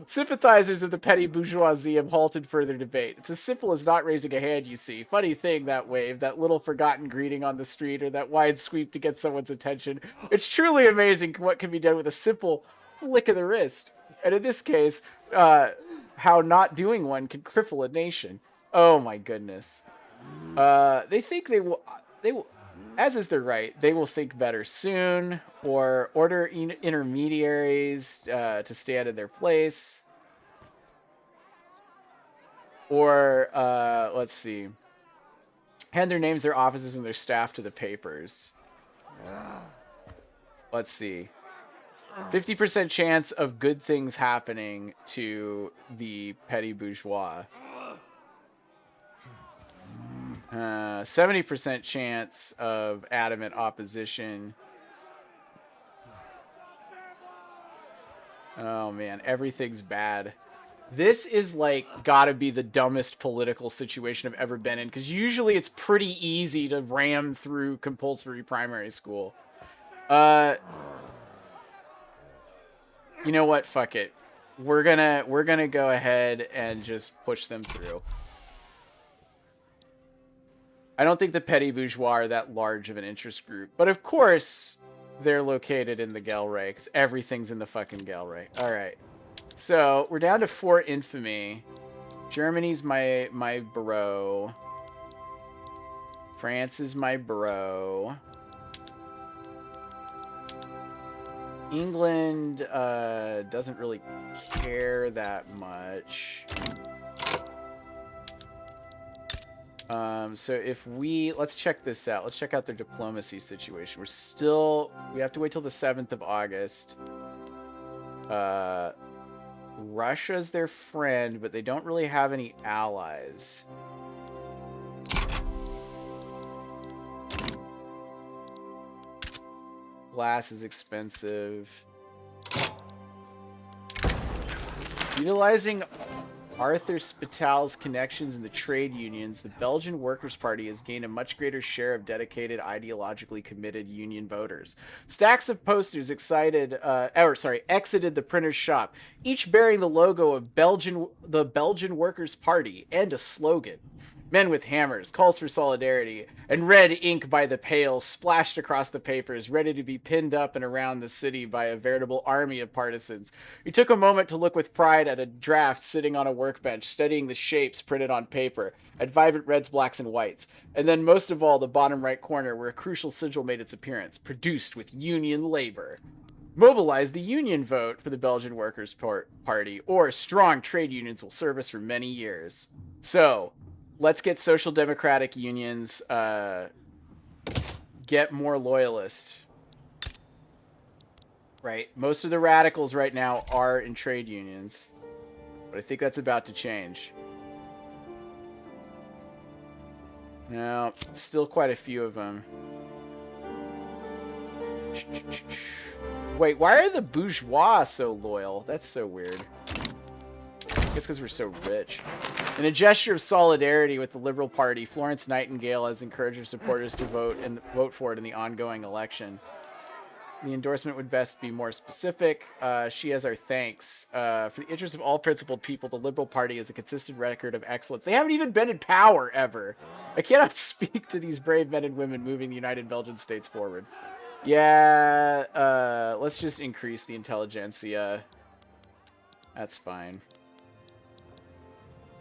Sympathizers of the petty bourgeoisie have halted further debate. It's as simple as not raising a hand, you see. Funny thing, that wave, that little forgotten greeting on the street, or that wide sweep to get someone's attention. It's truly amazing what can be done with a simple flick of the wrist. And in this case, how not doing one can cripple a nation. Oh my goodness. They think they will, as is their right, they will think better soon, or order intermediaries to stand in their place, Or, let's see. Hand their names, their offices, and their staff to the papers. Let's see. 50% chance of good things happening to the petty bourgeois. 70% chance of adamant opposition. Oh man, everything's bad. This is like gotta be the dumbest political situation I've ever been in, because usually it's pretty easy to ram through compulsory primary school. You know what? Fuck it. We're gonna go ahead and just push them through. I don't think the petty bourgeois are that large of an interest group, but of course they're located in the Gelre, because everything's in the fucking Gelre. All right, so we're down to 4 infamy. Germany's my bro. France is my bro. England doesn't really care that much. So if let's check this out. Let's check out their diplomacy situation. We have to wait till the 7th of August. Russia's their friend, but they don't really have any allies. Glass is expensive. Utilizing Arthur Spital's connections in the trade unions, the Belgian Workers' Party has gained a much greater share of dedicated, ideologically committed union voters. Stacks of posters exited the printer's shop, each bearing the logo of the Belgian Workers' Party and a slogan. Men with hammers, calls for solidarity, and red ink by the pail splashed across the papers, ready to be pinned up and around the city by a veritable army of partisans. We took a moment to look with pride at a draft sitting on a workbench, studying the shapes printed on paper, at vibrant reds, blacks, and whites. And then, most of all, the bottom right corner, where a crucial sigil made its appearance, produced with union labor. Mobilize the union vote for the Belgian Workers' Party, or strong trade unions will serve us for many years. So, let's get social democratic unions, get more loyalists. Right? Most of the radicals right now are in trade unions. But I think that's about to change. No, still quite a few of them. Wait, why are the bourgeois so loyal? That's so weird. I guess because we're so rich. In a gesture of solidarity with the Liberal Party, Florence Nightingale has encouraged her supporters to vote for it in the ongoing election. The endorsement would best be more specific. She has our thanks. For the interest of all principled people, the Liberal Party has a consistent record of excellence. They haven't even been in power, ever. I cannot speak to these brave men and women moving the United Belgian states forward. Yeah, let's just increase the intelligentsia. That's fine.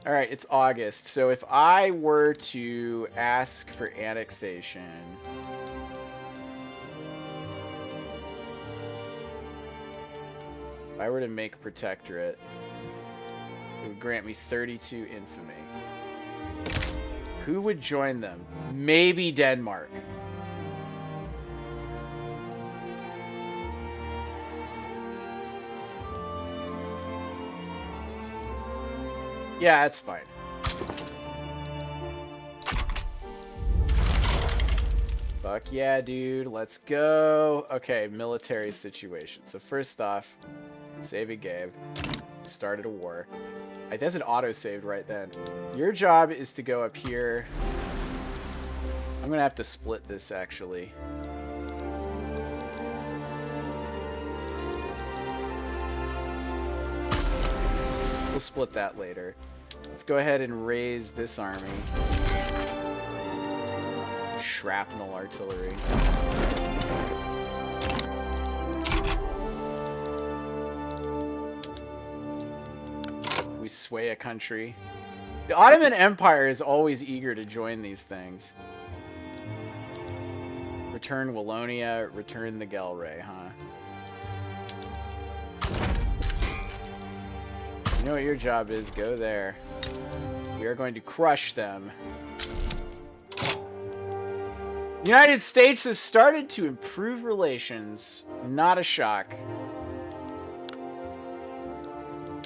All right, it's August. So if I were to ask for annexation, if I were to make protectorate, it would grant me 32 infamy. Who would join them? Maybe Denmark. Yeah, that's fine. Fuck yeah, dude. Let's go. Okay, military situation. So first off, save a game. Started a war. That's an auto-saved right then. Your job is to go up here. I'm gonna have to split this, actually. We'll split that later. Let's go ahead and raise this army. Shrapnel artillery. We sway a country. The Ottoman Empire is always eager to join these things. Return Wallonia, return the Gelre, huh? You know what your job is? Go there. We are going to crush them. The United States has started to improve relations. Not a shock.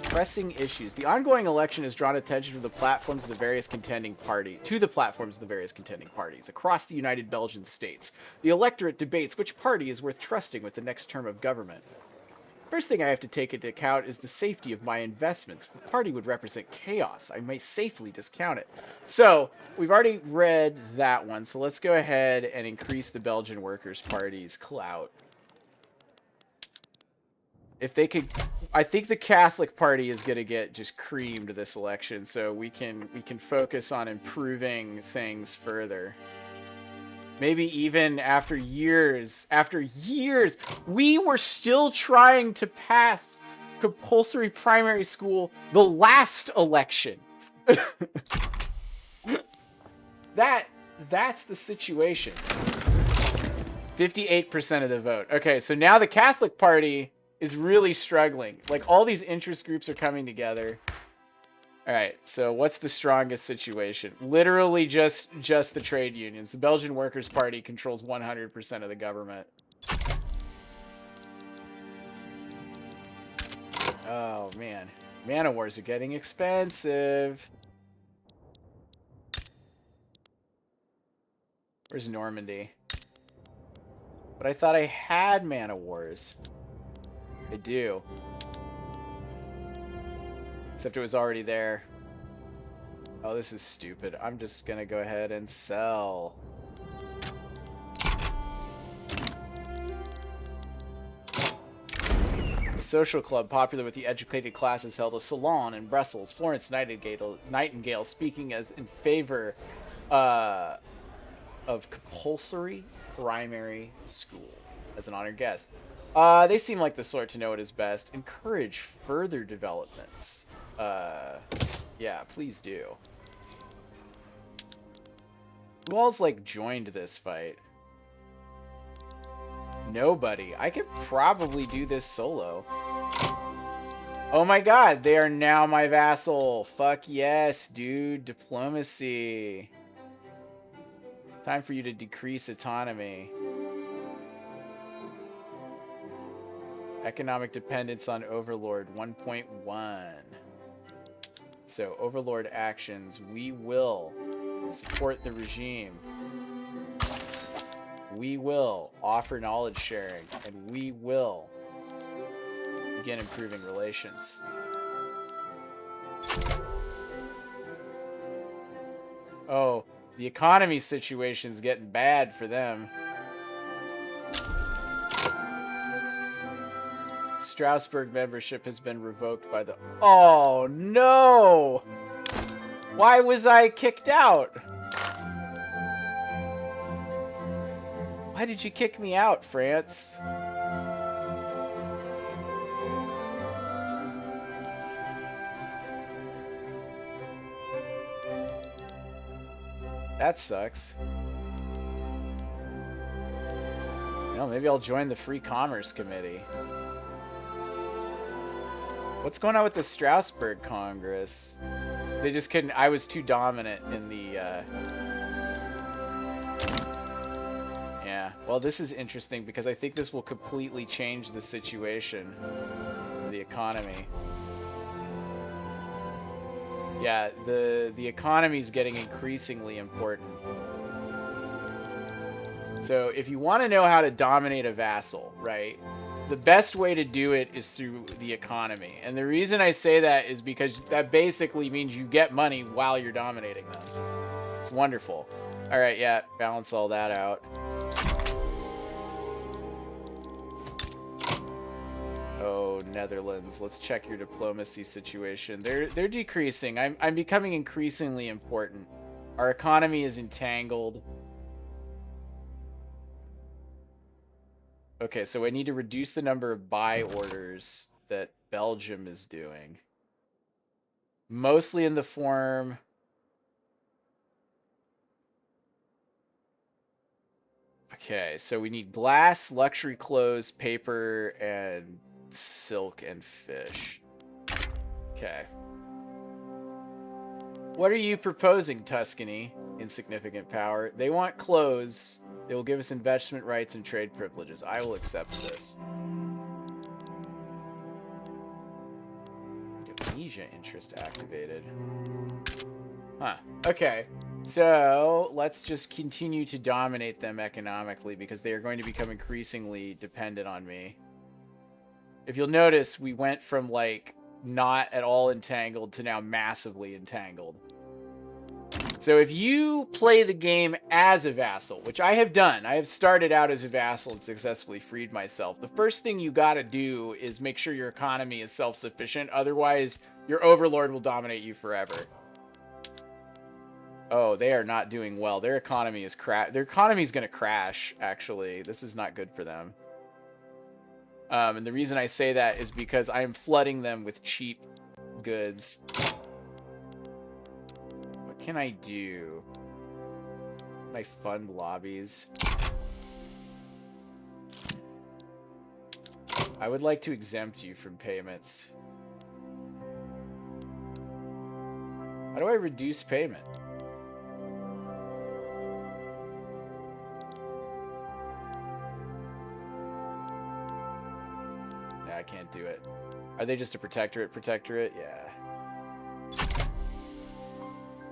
Pressing issues. The ongoing election has drawn attention to the platforms of the various contending parties across the United Belgian states. The electorate debates which party is worth trusting with the next term of government. First thing I have to take into account is the safety of my investments. If a party would represent chaos, I might safely discount it. So, we've already read that one, so let's go ahead and increase the Belgian Workers' Party's clout. If they could... I think the Catholic Party is going to get just creamed this election, so we can focus on improving things further. Maybe even after years, we were still trying to pass compulsory primary school the last election. That's the situation. 58% of the vote. Okay, so now the Catholic Party is really struggling. Like, all these interest groups are coming together. All right, so what's the strongest situation? Literally just the trade unions. The Belgian Workers' Party controls 100% of the government. Oh, man. Mana wars are getting expensive. Where's Normandy? But I thought I had mana wars. I do. Except it was already there. Oh, this is stupid. I'm just gonna go ahead and sell. The social club, popular with the educated classes, held a salon in Brussels. Florence Nightingale speaking as in favor of compulsory primary school as an honored guest. They seem like the sort to know what is best. Encourage further developments. Yeah, please do. Who all's, like, joined this fight? Nobody. I could probably do this solo. Oh my god, they are now my vassal. Fuck yes, dude. Diplomacy. Time for you to decrease autonomy. Economic dependence on Overlord 1.1. So, Overlord actions. We will support the regime. We will offer knowledge sharing. And we will begin improving relations. Oh, the economy situation's getting bad for them. Strasbourg membership has been revoked by the... Oh, no! Why was I kicked out? Why did you kick me out, France? That sucks. Well, maybe I'll join the Free Commerce Committee. What's going on with the Strasbourg Congress? They just couldn't... I was too dominant in the... Yeah. Well, this is interesting because I think this will completely change the situation of the economy. Yeah, the economy's getting increasingly important. So if you want to know how to dominate a vassal, right? The best way to do it is through the economy. And the reason I say that is because that basically means you get money while you're dominating them. It's wonderful. All right, yeah, balance all that out. Oh, Netherlands. Let's check your diplomacy situation. They're decreasing. I'm becoming increasingly important. Our economy is entangled. Okay, so I need to reduce the number of buy orders that Belgium is doing. Mostly in the form... Okay, so we need glass, luxury clothes, paper, and silk and fish. Okay. What are you proposing, Tuscany? Insignificant power. They want clothes. They will give us investment rights and trade privileges. I will accept this. Indonesia interest activated. Huh. Okay. So, let's just continue to dominate them economically because they are going to become increasingly dependent on me. If you'll notice, we went from, like, not at all entangled to now massively entangled. So if you play the game as a vassal, which I have done, I have started out as a vassal and successfully freed myself, the first thing you gotta do is make sure your economy is self-sufficient. Otherwise, your overlord will dominate you forever. Oh, they are not doing well. Their economy is their economy is gonna crash, actually. This is not good for them. And the reason I say that is because I am flooding them with cheap goods. What can I do? Can I fund lobbies? I would like to exempt you from payments. How do I reduce payment? I can't do it. Are they just a protectorate? Yeah.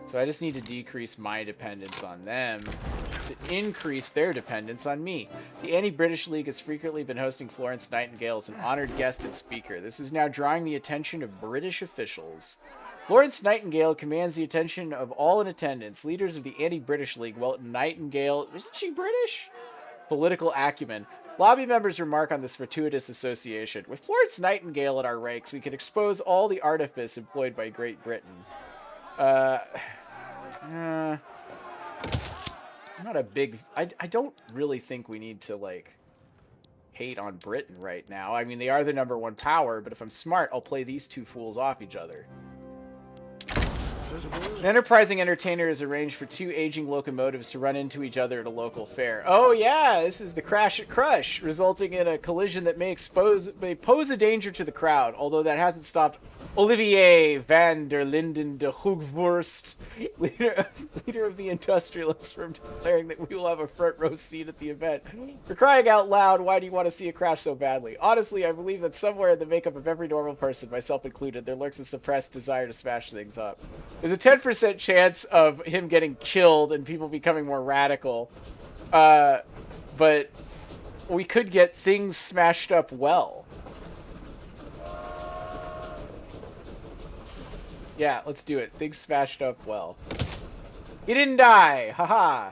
So I just need to decrease my dependence on them to increase their dependence on me. The Anti-British League has frequently been hosting Florence Nightingale as an honored guest and speaker. This is now drawing the attention of British officials. Florence Nightingale commands the attention of all in attendance. Leaders of the Anti-British League welcome Nightingale. Isn't she British? Political acumen. Lobby members remark on this fortuitous association. With Florence Nightingale at our ranks, we can expose all the artifice employed by Great Britain. I'm not a big... I don't really think we need to, like, hate on Britain right now. I mean, they are the #1 power, but if I'm smart, I'll play these two fools off each other. An enterprising entertainer has arranged for 2 aging locomotives to run into each other at a local fair. Oh yeah, this is the Crash at Crush, resulting in a collision that may pose a danger to the crowd, although that hasn't stopped Olivier van der Linden de Hoogvorst, leader of the industrialists, from declaring that we will have a front row seat at the event. For crying out loud, why do you want to see a crash so badly? Honestly, I believe that somewhere in the makeup of every normal person, myself included, there lurks a suppressed desire to smash things up. There's a 10% chance of him getting killed and people becoming more radical. But we could get things smashed up well. Yeah, let's do it. Things smashed up well. He didn't die! Haha!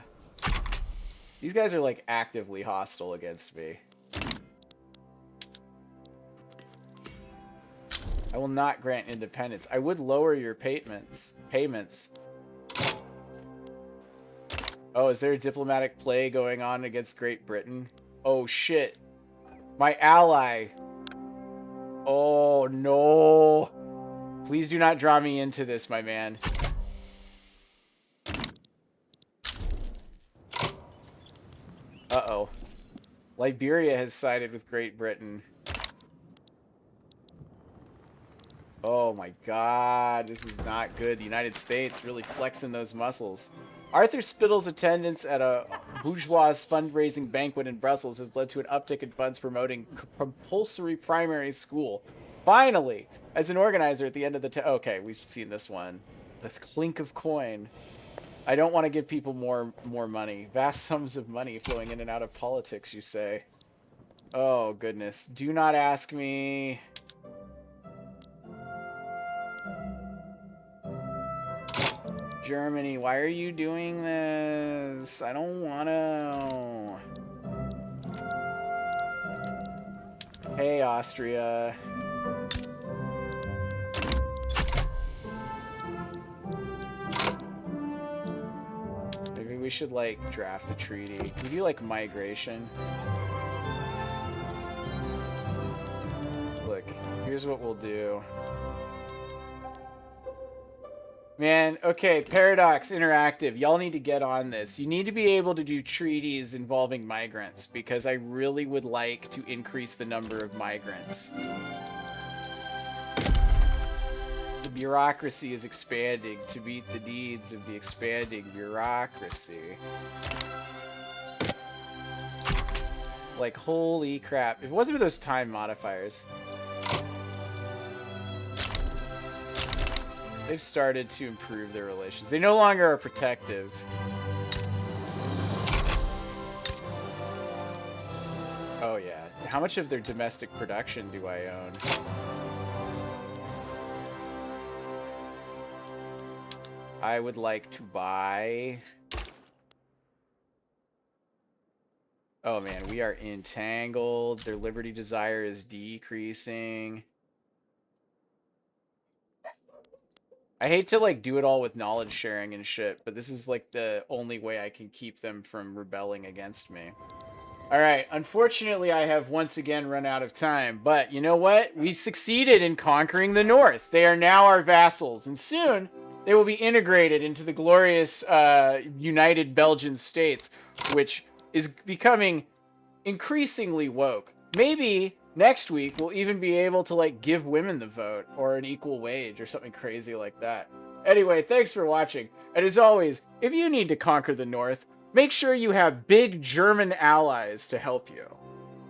These guys are, like, actively hostile against me. I will not grant independence. I would lower your payments. Oh, is there a diplomatic play going on against Great Britain? Oh, shit. My ally. Oh, no. Please do not draw me into this, my man. Uh-oh. Liberia has sided with Great Britain. Oh my god, this is not good. The United States really flexing those muscles. Arthur Spittle's attendance at a bourgeois fundraising banquet in Brussels has led to an uptick in funds promoting compulsory primary school. Finally, as an organizer at the end of the... Okay, we've seen this one. The clink of coin. I don't want to give people more money. Vast sums of money flowing in and out of politics, you say. Oh, goodness. Do not ask me... Germany, why are you doing this? I don't want to. Hey, Austria. Maybe we should, like, draft a treaty. Can we do, like, migration? Look, here's what we'll do. Man, okay, Paradox Interactive, y'all need to get on this. You need to be able to do treaties involving migrants, because I really would like to increase the number of migrants. The bureaucracy is expanding to meet the needs of the expanding bureaucracy. Like, holy crap. If it wasn't for those time modifiers, they've started to improve their relations. They no longer are protective. Oh, yeah. How much of their domestic production do I own? I would like to buy... Oh, man, we are entangled. Their liberty desire is decreasing. I hate to, like, do it all with knowledge sharing and shit, but this is, like, the only way I can keep them from rebelling against me. Alright, unfortunately, I have once again run out of time, but you know what? We succeeded in conquering the North. They are now our vassals, and soon they will be integrated into the glorious United Belgian States, which is becoming increasingly woke. Maybe next week we'll even be able to, like, give women the vote or an equal wage or something crazy like that. Anyway, thanks for watching. And as always, if you need to conquer the North, make sure you have big German allies to help you.